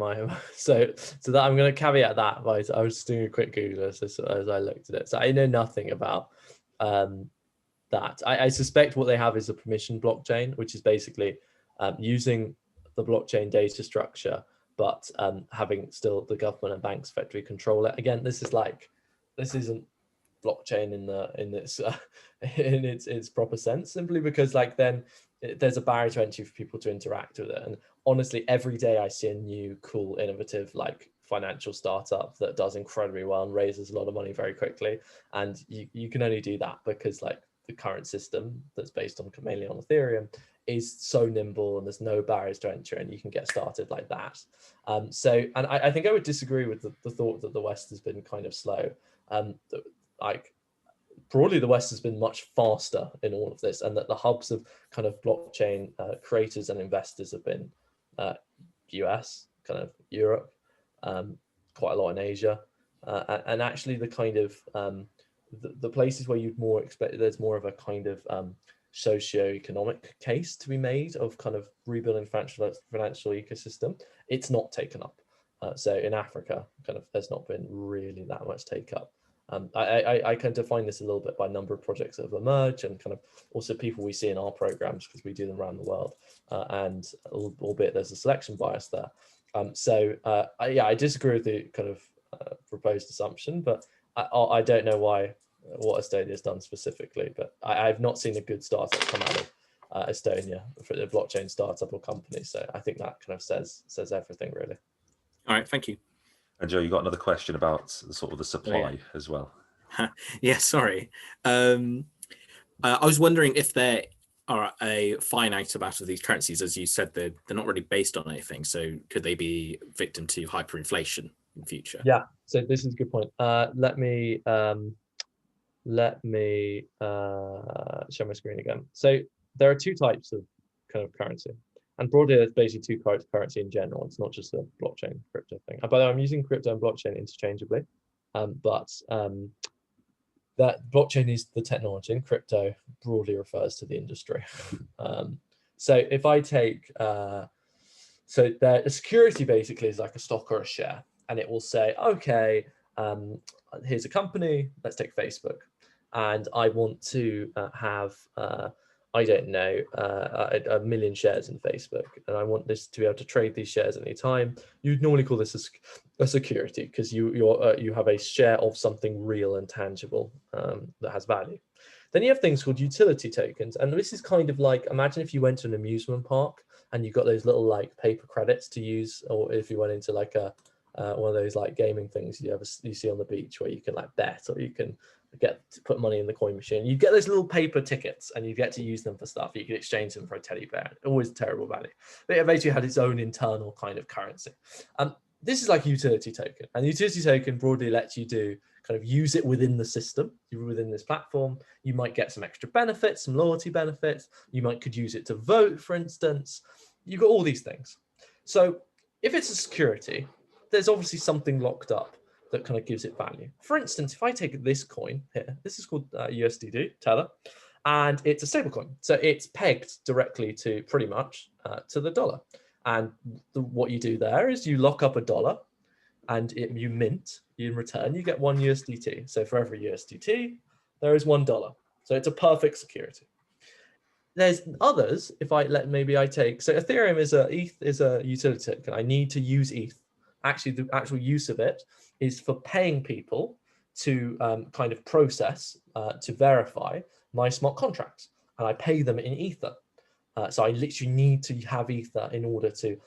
so that I'm going to caveat that by I was just doing a quick Google as I looked at it. So I know nothing about that. I suspect what they have is a permission blockchain, which is basically using the blockchain data structure, but having still the government and banks effectively control it. Again, this isn't blockchain in its proper sense, simply because like then there's a barrier to entry for people to interact with it. And honestly, every day I see a new cool innovative like financial startup that does incredibly well and raises a lot of money very quickly, and you can only do that because like the current system that's based on mainly on Ethereum is so nimble and there's no barriers to entry and you can get started like that. So I think I would disagree with the thought that the West has been kind of slow. Like broadly, the West has been much faster in all of this, and that the hubs of kind of blockchain creators and investors have been US, kind of Europe, quite a lot in Asia, and actually the kind of the places where you'd more expect there's more of a kind of socio-economic case to be made of kind of rebuilding financial ecosystem. It's not taken up. So in Africa, kind of there's not been really that much take up. I can define this a little bit by number of projects that have emerged and kind of also people we see in our programs because we do them around the world, and albeit there's a selection bias there. I disagree with the kind of proposed assumption, but I don't know what Estonia has done specifically, but I've not seen a good startup come out of Estonia for the blockchain startup or company. So I think that kind of says everything really. All right, thank you. And Joe, you got another question about the supply as well. Yeah, sorry. I was wondering if there are a finite amount of these currencies. As you said, they're not really based on anything. So could they be victim to hyperinflation in future? Yeah, so this is a good point. Let me share my screen again. So there are two types of kind of currency. And broadly, there's basically two types of currency in general. It's not just a blockchain crypto thing. By the way, I'm using crypto and blockchain interchangeably, but that blockchain is the technology, and crypto broadly refers to the industry. So if I take, so the security basically is like a stock or a share, and it will say, okay, here's a company, let's take Facebook, and I want to have, I don't know, 1 million shares in Facebook, and I want this to be able to trade these shares at any time. You'd normally call this a security, because you have a share of something real and tangible that has value. Then you have things called utility tokens, and this is kind of like, imagine if you went to an amusement park and you got those little like paper credits to use, or if you went into like a one of those like gaming things you see on the beach where you can like bet, or you can get to put money in the coin machine. You get those little paper tickets and you get to use them for stuff. You can exchange them for a teddy bear. Always terrible value. But it basically had its own internal kind of currency. This is like a utility token, and the utility token broadly lets you do kind of use it within the system, within this platform. You might get some extra benefits, some loyalty benefits. You could use it to vote, for instance. You've got all these things. So if it's a security, there's obviously something locked up that kind of gives it value. For instance, if I take this coin here, this is called USDD, Tether, and it's a stable coin. So it's pegged directly to pretty much to the dollar. And what you do there is you lock up $1 and you mint, in return, you get 1 USDT. So for every USDT, there is $1. So it's a perfect security. There's others, if maybe I take, so Ethereum ETH is a utility token. I need to use ETH. Actually, the actual use of it is for paying people to kind of process, to verify my smart contracts. And I pay them in Ether. So I literally need to have Ether in order to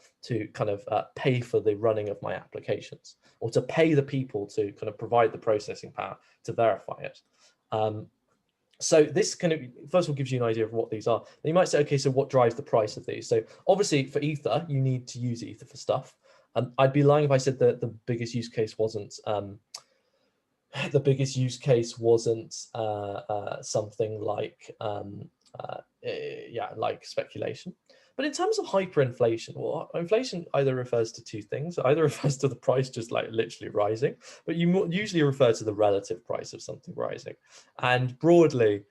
kind of pay for the running of my applications, or to pay the people to kind of provide the processing power to verify it. So this kind of, first of all, gives you an idea of what these are. Then you might say, okay, so what drives the price of these? So obviously for Ether, you need to use Ether for stuff. I'd be lying if I said that the biggest use case wasn't something like like speculation. But in terms of hyperinflation, well, inflation either refers to two things. Either refers to the price just like literally rising, but you usually refer to the relative price of something rising. And broadly,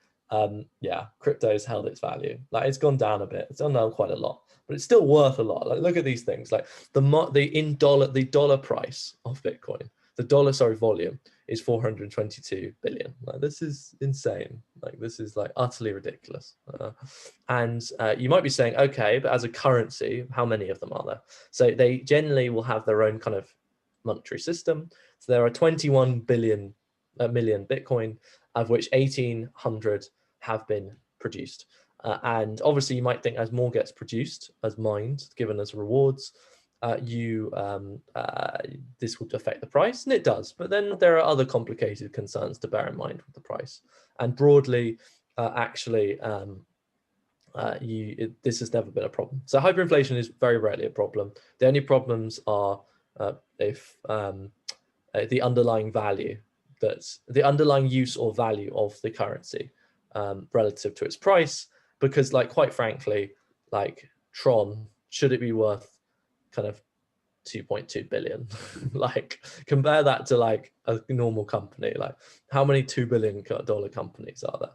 crypto's held its value. Like it's gone down a bit. It's gone down quite a lot, but it's still worth a lot. Like look at these things. Like the dollar price of Bitcoin, the volume is 422 billion. Like this is insane. Like this is like utterly ridiculous. And you might be saying, okay, but as a currency, how many of them are there? So they generally will have their own kind of monetary system. So there are 21 million Bitcoin, of which 1,800 have been produced. And obviously you might think as more gets produced, as mined, given as rewards, this would affect the price, and it does. But then there are other complicated concerns to bear in mind with the price. And broadly, this has never been a problem. So hyperinflation is very rarely a problem. The only problems are if the underlying value, the underlying use or value of the currency relative to its price, because like quite frankly, like Tron, should it be worth kind of 2.2 billion? Like compare that to like a normal company. Like how many $2 billion companies are there?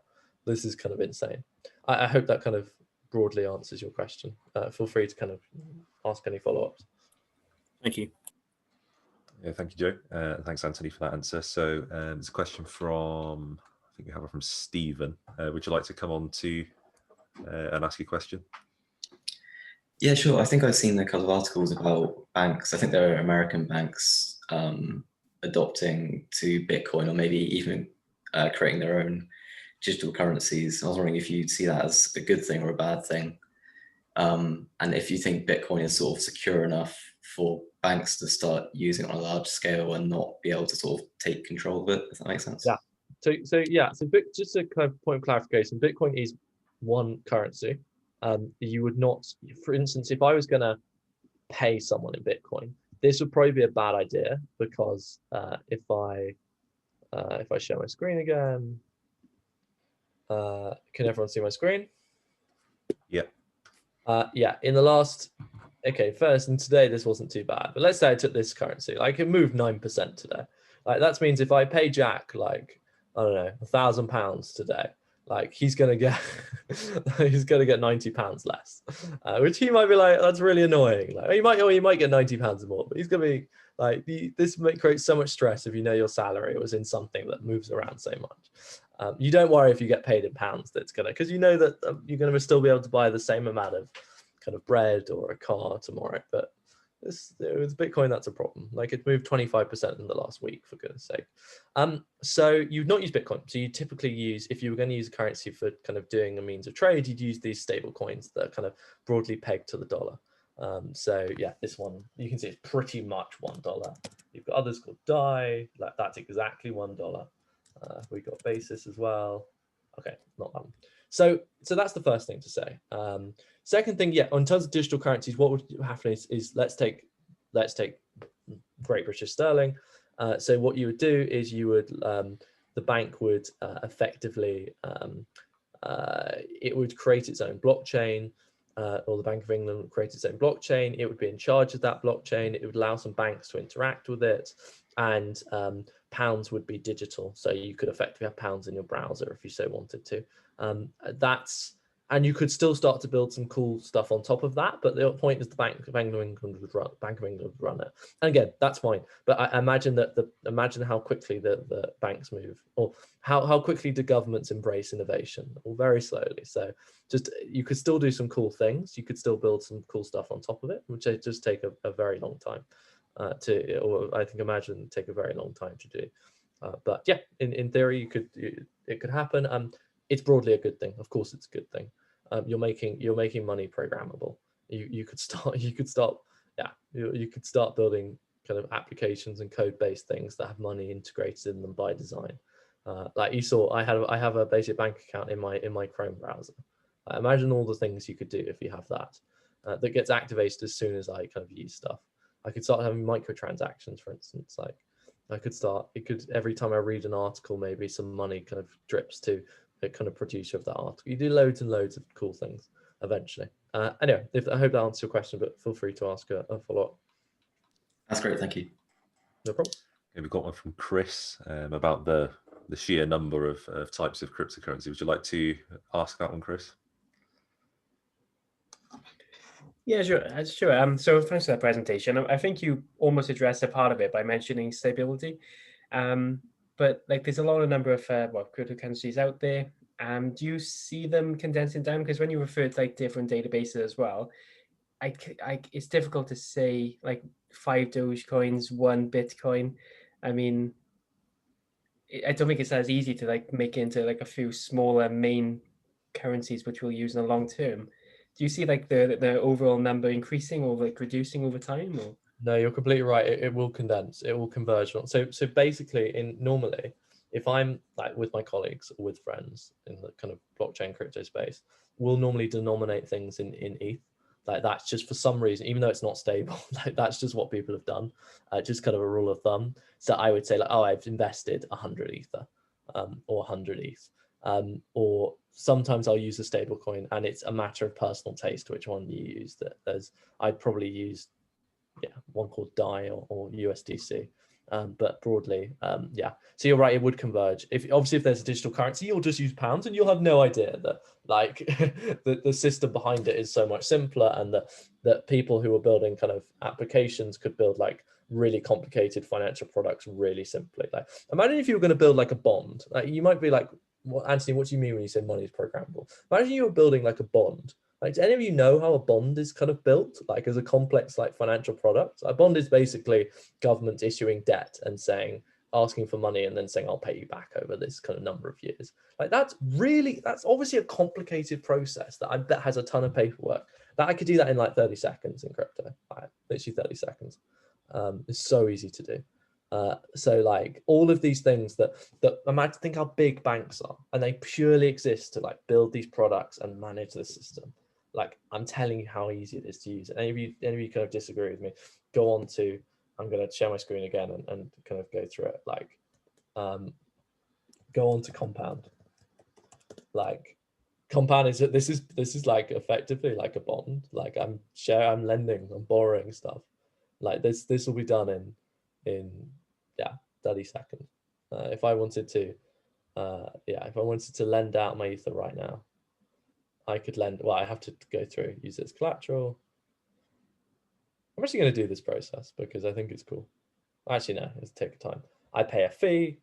This is kind of insane. I hope that kind of broadly answers your question. Feel free to kind of ask any follow-ups. Thank you. Yeah, thank you, Joe. Thanks, Anthony, for that answer. So there's a question from, I think we have it from Stephen. Would you like to come on to and ask your question? Yeah, sure. I think I've seen a couple of articles about banks. I think there are American banks adopting to Bitcoin, or maybe even creating their own digital currencies. I was wondering if you'd see that as a good thing or a bad thing. And if you think Bitcoin is sort of secure enough for banks to start using it on a large scale and not be able to sort of take control of it, if that makes sense. Yeah. So just a kind of point of clarification, Bitcoin is one currency. You would not, for instance, if I was going to pay someone in Bitcoin, this would probably be a bad idea, because if I share my screen again, can everyone see my screen? Yeah. Yeah, in the last, okay, first, and today this wasn't too bad, but let's say I took this currency, like it moved 9% today. Like that means if I pay Jack, like, I don't know, £1,000 today, like he's gonna get he's gonna get £90 less, which he might be like, that's really annoying. Like he might get £90 more, but he's gonna be like, this might create so much stress if you know your salary was in something that moves around so much. You don't worry if you get paid in pounds, that's gonna, because you know that you're gonna still be able to buy the same amount of kind of bread or a car tomorrow. But with Bitcoin, that's a problem. Like it moved 25% in the last week, for goodness sake. So you'd not use Bitcoin. So you typically use, if you were going to use a currency for kind of doing a means of trade, you'd use these stable coins that are kind of broadly pegged to the dollar. So yeah, this one, you can see it's pretty much $1. You've got others called DAI, like that's exactly $1. We got basis as well. Okay, not that one. So that's the first thing to say. Second thing, yeah, in terms of digital currencies, what would happen is let's take Great British Sterling. So what you would do is you would the bank would effectively it would create its own blockchain, or the Bank of England would create its own blockchain. It would be in charge of that blockchain. It would allow some banks to interact with it, and pounds would be digital. So you could effectively have pounds in your browser if you so wanted to. And you could still start to build some cool stuff on top of that. But the point is the Bank of England would run it. And again, that's fine. But I imagine imagine how quickly the banks move, or how quickly do governments embrace innovation, or very slowly. So just, you could still do some cool things. You could still build some cool stuff on top of it, which just take a very long time or I think imagine take a very long time to do. But yeah, in theory, it could happen. It's broadly a good thing. Of course, it's a good thing. You're making money programmable. You could start building kind of applications and code-based things that have money integrated in them by design. Like you saw, I have a basic bank account in my Chrome browser. Imagine all the things you could do if you have that. That gets activated as soon as I kind of use stuff. I could start having microtransactions, for instance. Like every time I read an article, maybe some money kind of drips to the kind of producer of that article. You do loads and loads of cool things eventually. Anyway, I hope that answers your question, but feel free to ask a follow-up. That's great, thank you. No problem. Okay, we've got one from Chris about the sheer number of types of cryptocurrency. Would you like to ask that one, Chris? Yeah, sure. So thanks for that presentation. I think you almost addressed a part of it by mentioning stability. But like, there's a lot of number of cryptocurrencies out there. Do you see them condensing down? Because when you refer to like different databases as well, it's difficult to say like 5 Dogecoins, 1 Bitcoin. I mean, I don't think it's as easy to like make it into like a few smaller main currencies which we'll use in the long term. Do you see like the overall number increasing or like reducing over time? Or? No, you're completely right. It will condense. It will converge. So basically, normally, if I'm like with my colleagues or with friends in the kind of blockchain crypto space, we'll normally denominate things in ETH. Like that's just for some reason, even though it's not stable, like that's just what people have done. Just kind of a rule of thumb. So I would say like, oh, I've invested 100 Ether, or 100 ETH. Or sometimes I'll use a stable coin, and it's a matter of personal taste which one you use. I'd probably use one called DAI or USDC, but broadly, yeah. So you're right, it would converge. If there's a digital currency, you'll just use pounds, and you'll have no idea that like the system behind it is so much simpler, and that people who are building kind of applications could build like really complicated financial products really simply. Like imagine if you were going to build like a bond. Like you might be like, well, Anthony, what do you mean when you say money is programmable? Imagine you were building like a bond. Like, do any of you know how a bond is kind of built, like as a complex like financial product? A bond is basically government issuing debt and asking for money and then saying, I'll pay you back over this kind of number of years. Like that's obviously a complicated process that I bet has a ton of paperwork. That I could do that in like 30 seconds in crypto, literally 30 seconds. It's so easy to do. So like all of these things that imagine, think how big banks are, and they purely exist to like build these products and manage the system. Like I'm telling you how easy it is to use. Any of you kind of disagree with me, go on to, I'm going to share my screen again and kind of go through it. Like go on to Compound. Like compound is that this is like effectively like a bond. Like I'm lending, I'm borrowing stuff. Like this will be done in 30 seconds. If I wanted to lend out my ether right now, I could lend. Well, I have to go through, use it as collateral. I'm actually going to do this process because I think it's cool. Actually, no, it's take time. I pay a fee,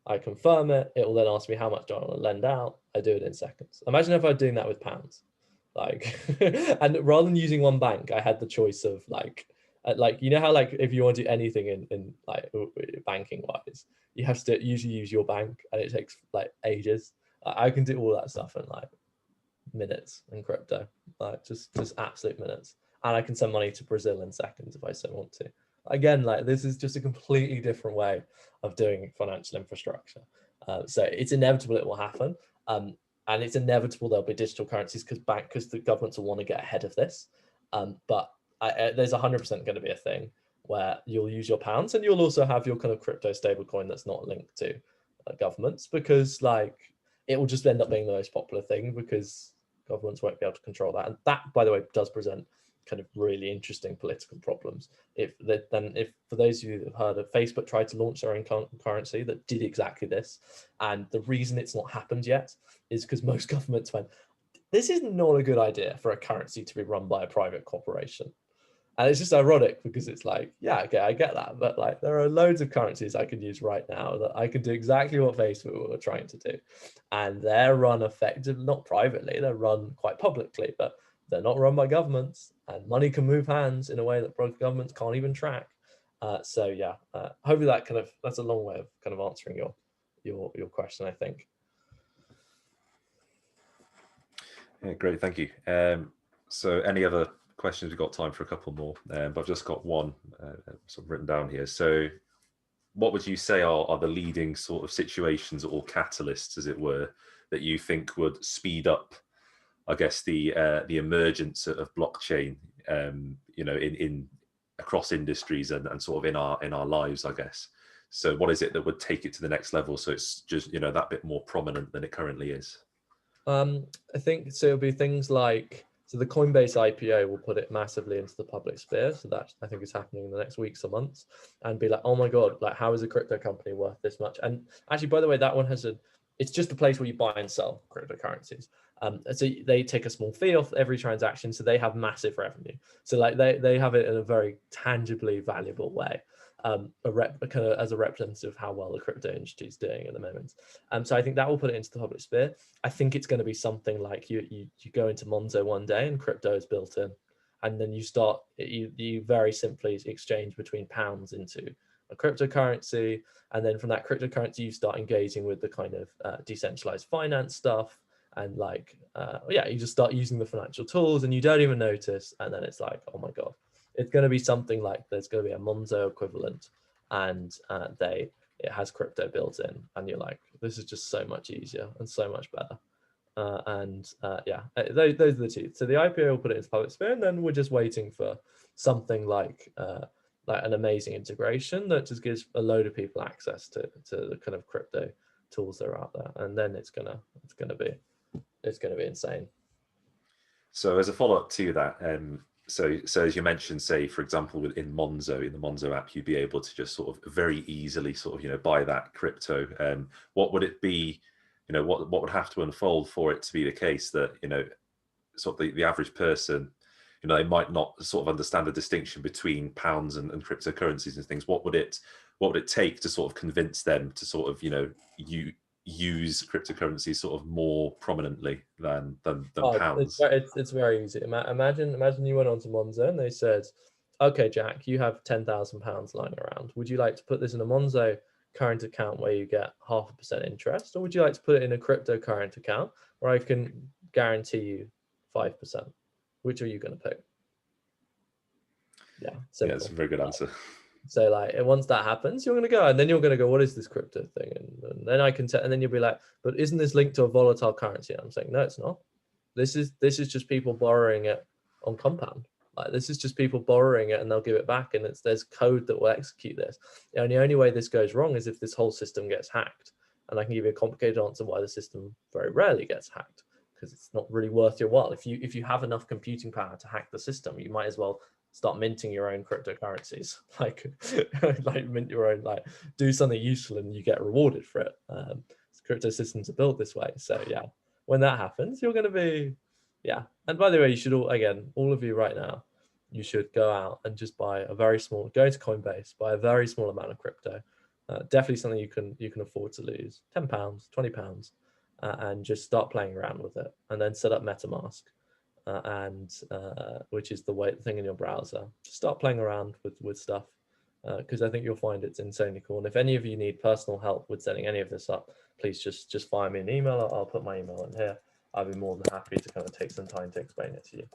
I confirm it. It will then ask me how much do I want to lend out. I do it in seconds. Imagine if I was doing that with pounds, like, and rather than using one bank, I had the choice of like you know how like if you want to do anything in like banking wise, you have to usually use your bank, and it takes like ages. I can do all that stuff in like minutes in crypto, like just absolute minutes, and I can send money to Brazil in seconds if I so want to. Again, like this is just a completely different way of doing financial infrastructure. So it's inevitable it will happen, and it's inevitable there'll be digital currencies because the governments will want to get ahead of this. But there's 100% going to be a thing where you'll use your pounds, and you'll also have your kind of crypto stablecoin that's not linked to governments, because like it will just end up being the most popular thing because governments won't be able to control that. And that, by the way, does present kind of really interesting political problems. If for those of you that have heard of, Facebook tried to launch their own currency that did exactly this, and the reason it's not happened yet is because most governments went, this is not a good idea for a currency to be run by a private corporation. And it's just ironic because it's like, yeah, okay, I get that, but like there are loads of currencies I can use right now that I can do exactly what Facebook were trying to do, and they're run effectively, not privately, they're run quite publicly, but they're not run by governments, and money can move hands in a way that governments can't even track. So yeah, hopefully that's a long way of kind of answering your question, I think. Yeah, great, thank you. So any other questions? We've got time for a couple more, but I've just got one sort of written down here. So what would you say are the leading sort of situations or catalysts, as it were, that you think would speed up, I guess, the emergence of blockchain, you know, in across industries and sort of in our lives, I guess? So what is it that would take it to the next level so it's just, you know, that bit more prominent than it currently is? I think so. It'll be things like, so the Coinbase IPO will put it massively into the public sphere. So that I think is happening in the next weeks or months, and be like, oh my God, like how is a crypto company worth this much? And actually, by the way, that one it's just a place where you buy and sell cryptocurrencies. So they take a small fee off every transaction, so they have massive revenue. So like they have it in a very tangibly valuable way. Kind of as a representative of how well the crypto industry is doing at the moment. So I think that will put it into the public sphere. I think it's going to be something like you go into Monzo one day and crypto is built in, and then you very simply exchange between pounds into a cryptocurrency, and then from that cryptocurrency you start engaging with the kind of decentralized finance stuff, and like you just start using the financial tools and you don't even notice, and then it's like, oh my God. It's going to be something like there's going to be a Monzo equivalent, and it has crypto built in, and you're like, this is just so much easier and so much better. Those are the two. So the IPO will put it into public sphere, and then we're just waiting for something like an amazing integration that just gives a load of people access to the kind of crypto tools that are out there, and then it's gonna be insane. So as a follow-up to that, so as you mentioned, say for example, in the Monzo app, you'd be able to just sort of very easily sort of, you know, buy that crypto. What would it be, you know, what would have to unfold for it to be the case that, you know, sort of the average person, you know, they might not sort of understand the distinction between pounds and cryptocurrencies and things. What would it take to sort of convince them to sort of, you know, use cryptocurrency sort of more prominently than pounds? It's very easy. Imagine you went onto Monzo and they said, okay, Jack, you have £10,000 lying around. Would you like to put this in a Monzo current account where you get 0.5% interest, or would you like to put it in a crypto current account where I can guarantee you 5%? Which are you going to pick? Yeah, simple. Yeah, that's a very good answer. So like once that happens, you're going to go, and then you're going to go, what is this crypto thing? And then I can tell, and then you'll be like, but isn't this linked to a volatile currency? And I'm saying, no, it's not. This is just people borrowing it on Compound. Like this is just people borrowing it and they'll give it back, and there's code that will execute this. And the only way this goes wrong is if this whole system gets hacked. And I can give you a complicated answer why the system very rarely gets hacked, because it's not really worth your while. If you have enough computing power to hack the system, you might as well start minting your own cryptocurrencies, like mint your own, like do something useful and you get rewarded for it. Crypto systems are built this way. So yeah, when that happens, you're going to be, yeah. And by the way, you should all of you right now, you should go out and just buy a very small, go to Coinbase, buy a very small amount of crypto. Definitely something you can afford to lose, £10, £20, and just start playing around with it, and then set up MetaMask, which is the thing in your browser. Just start playing around with stuff, because I think you'll find it's insanely cool. And if any of you need personal help with setting any of this up, please just fire me an email. I'll put my email in here. I'll be more than happy to kind of take some time to explain it to you.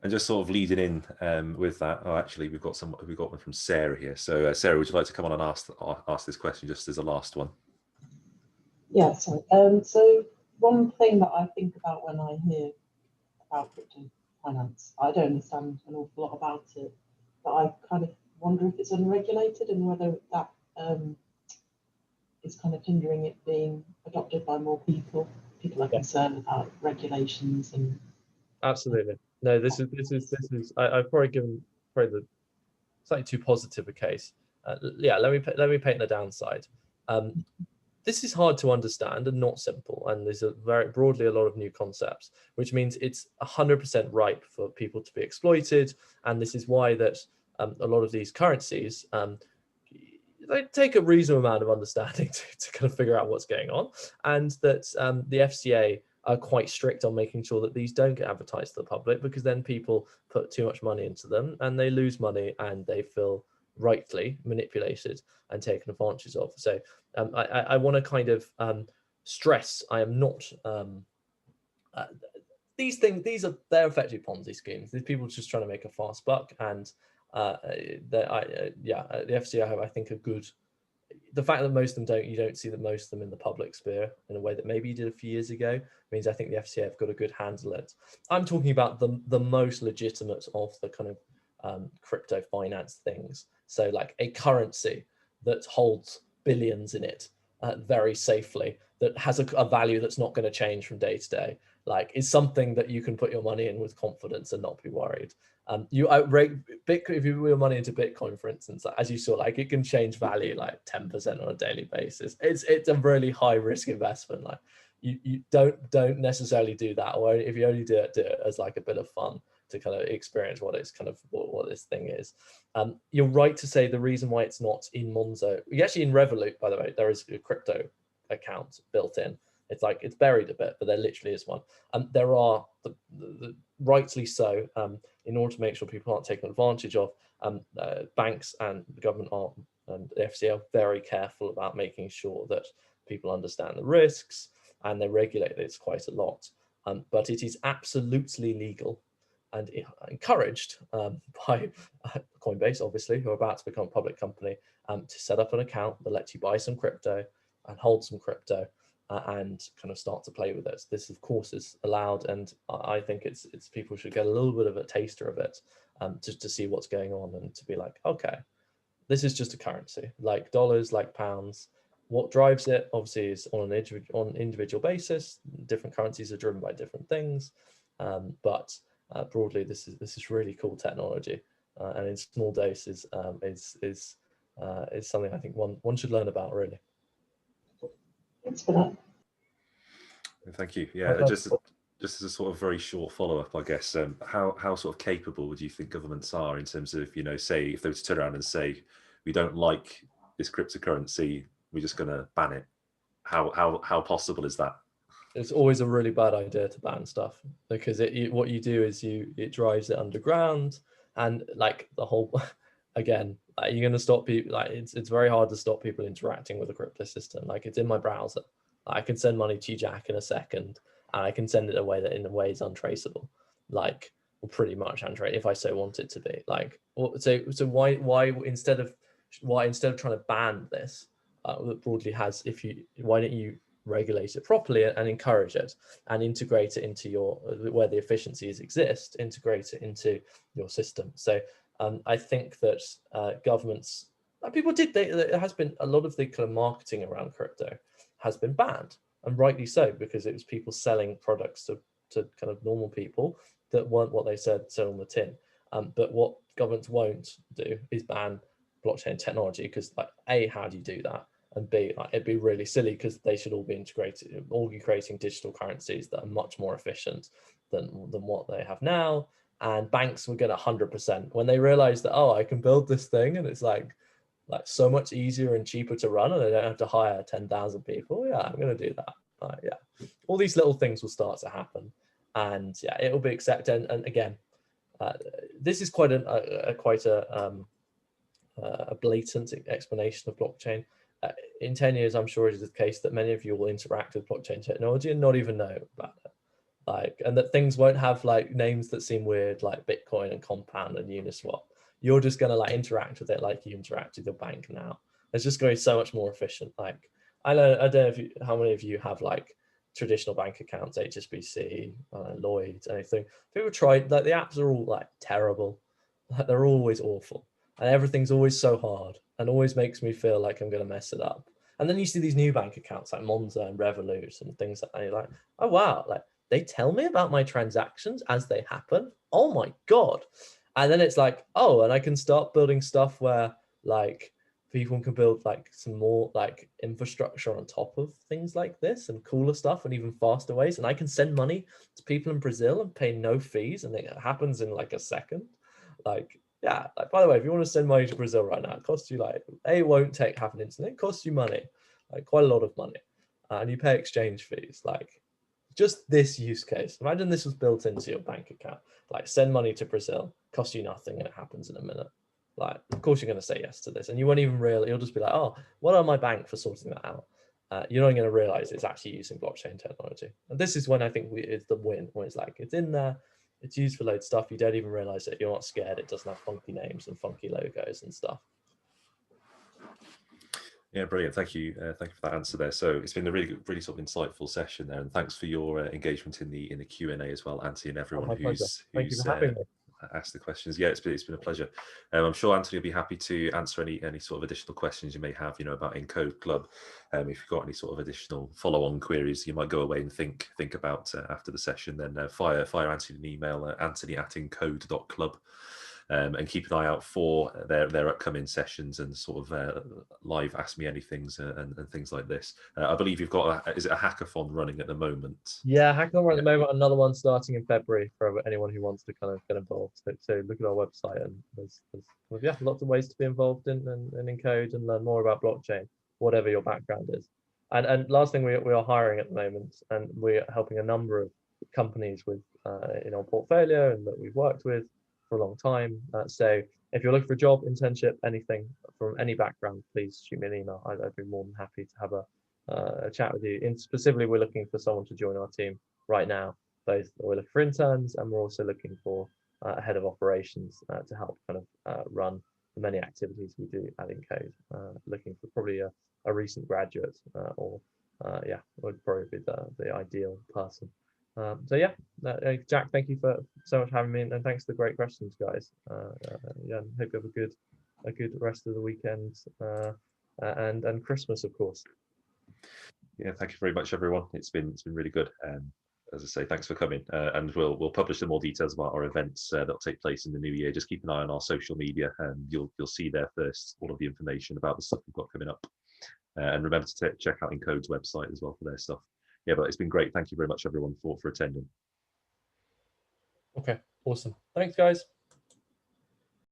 And just sort of leading in with that, actually, we've got one from Sarah here. So Sarah, would you like to come on and ask this question just as a last one? Yeah, sorry. So one thing that I think about when I hear about crypto finance, I don't understand an awful lot about it, but I kind of wonder if it's unregulated and whether that is kind of hindering it being adopted by more people. People are concerned about regulations and. Absolutely. No, this is. I've probably given the slightly too positive a case. Yeah, let me paint the downside. This is hard to understand and not simple, and there's very broadly a lot of new concepts, which means it's 100% ripe for people to be exploited. And this is why that a lot of these currencies, they take a reasonable amount of understanding to kind of figure out what's going on, and that the FCA are quite strict on making sure that these don't get advertised to the public, because then people put too much money into them and they lose money and they feel rightly manipulated and taken advantage of. So I want to kind of stress, I am not they're effectively Ponzi schemes. These people are just trying to make a fast buck, and the FCA have, I think, a good. The fact that most of them you don't see that most of them in the public sphere in a way that maybe you did a few years ago, means I think the FCA have got a good handle on it. I'm talking about the most legitimate of the kind of crypto finance things. So like a currency that holds billions in it very safely, that has a value that's not going to change from day to day, like is something that you can put your money in with confidence and not be worried. If you put your money into Bitcoin, for instance, as you saw, like it can change value like 10% on a daily basis. It's a really high risk investment. Like you don't necessarily do that, or if you only do it as like a bit of fun to kind of experience what this thing is. You're right to say the reason why it's not in Monzo, actually in Revolut, by the way, there is a crypto account built in. It's like it's buried a bit, but there literally is one. There are rightly so, in order to make sure people aren't taken advantage of. Banks and the government and the FCA are very careful about making sure that people understand the risks, and they regulate this quite a lot. But it is absolutely legal and encouraged by Coinbase, obviously, who are about to become a public company, to set up an account that lets you buy some crypto and hold some crypto and kind of start to play with it. This, of course, is allowed, and I think it's people should get a little bit of a taster of it, just to see what's going on and to be like, okay, this is just a currency, like dollars, like pounds. What drives it, obviously, is on an individual basis. Different currencies are driven by different things, but broadly, this is really cool technology, and in small doses is something I think one should learn about, really. Thanks for that. Thank you. Yeah, just as a sort of very short follow-up, I guess, how sort of capable would you think governments are in terms of, say if they were to turn around and say, we don't like this cryptocurrency, we're just going to ban it? How possible is that? It's always a really bad idea to ban stuff, because what you do is it drives it underground, and like the whole again, like, you're going to stop people. Like it's very hard to stop people interacting with a crypto system. Like it's in my browser. I can send money to Jack in a second, and I can send it away that in a way is untraceable, like, or pretty much untraceable if I so want it to be. Like, so why instead of trying to ban this, that broadly has, why don't you regulate it properly and encourage it and integrate it into where the efficiencies exist, integrate it into your system. So I think that governments, people there has been a lot of the kind of marketing around crypto has been banned. and rightly so, because it was people selling products to kind of normal people that weren't what they said on the tin. But what governments won't do is ban blockchain technology, because like A, how do you do that? And B, like, it'd be really silly, because they should all be integrated, all be creating digital currencies that are much more efficient than what they have now. And banks were going to 100% when they realized that, oh, I can build this thing and it's like so much easier and cheaper to run, and I don't have to hire 10,000 people. Yeah, I'm going to do that. Yeah, all these little things will start to happen, and yeah, it'll be accepted. And again, this is quite a blatant explanation of blockchain. In 10 years, I'm sure it is the case that many of you will interact with blockchain technology and not even know about it. Like, and that things won't have like names that seem weird, like Bitcoin and Compound and Uniswap. You're just going to like interact with it like you interact with your bank now. It's just going to be so much more efficient. Like, I don't know how many of you have like traditional bank accounts, HSBC, Lloyds, anything. People try, like the apps are all like terrible. Like, they're always awful, and everything's always so hard, and always makes me feel like I'm going to mess it up. And then you see these new bank accounts like Monzo and Revolut and things like that. And you're like, oh wow, like they tell me about my transactions as they happen. Oh my God. And then it's like, oh, and I can start building stuff where like people can build like some more like infrastructure on top of things like this, and cooler stuff and even faster ways. And I can send money to people in Brazil and pay no fees, and it happens in like a second. Like, yeah, like, by the way, if you want to send money to Brazil right now, it costs you like, it won't take half an instant. It costs you money, like quite a lot of money. And you pay exchange fees. Like, just this use case. Imagine this was built into your bank account. Like, send money to Brazil, cost you nothing, and it happens in a minute. Like, of course you're going to say yes to this, and you won't even realize. You'll just be like, oh, what are my bank for sorting that out? You're not going to realize it's actually using blockchain technology. And this is when I think it's the win, when it's like, it's in there, it's used for loads of stuff. You don't even realize it. You're not scared. It doesn't have funky names and funky logos and stuff. Yeah, brilliant. Thank you. Thank you for that answer there. So it's been a really sort of insightful session there, and thanks for your engagement in the Q&A as well, Anthony, and everyone who's asked the questions. Yeah, it's been a pleasure. I'm sure Anthony will be happy to answer any sort of additional questions you may have, about Encode Club. If you've got any sort of additional follow-on queries you might go away and think about after the session, then fire Anthony an email, anthony@encode.club. And keep an eye out for their upcoming sessions and sort of live Ask Me Anythings and things like this. I believe you've got is it a hackathon running at the moment? Yeah, hackathon at the moment. Another one starting in February for anyone who wants to kind of get involved. So look at our website, and there's lots of ways to be involved in Encode and learn more about blockchain, whatever your background is. And last thing, we are hiring at the moment, and we're helping a number of companies with in our portfolio and that we've worked with for a long time. So if you're looking for a job, internship, anything from any background, please shoot me an email. I'd be more than happy to have a chat with you. Specifically, we're looking for someone to join our team right now. Both we're looking for interns, and we're also looking for a head of operations to help kind of run the many activities we do at Encode. Looking for probably a recent graduate would probably be the ideal person. So yeah, Jack, thank you for so much having me, and thanks for the great questions, guys. Yeah, hope you have a good rest of the weekend and Christmas, of course. Yeah, thank you very much, everyone. It's been really good. As I say, thanks for coming, and we'll publish some more details about our events that'll take place in the new year. Just keep an eye on our social media, and you'll see there first all of the information about the stuff we've got coming up. And remember to check out Encode's website as well for their stuff. Yeah, but it's been great. Thank you very much, everyone, for attending. Okay, awesome. Thanks, guys.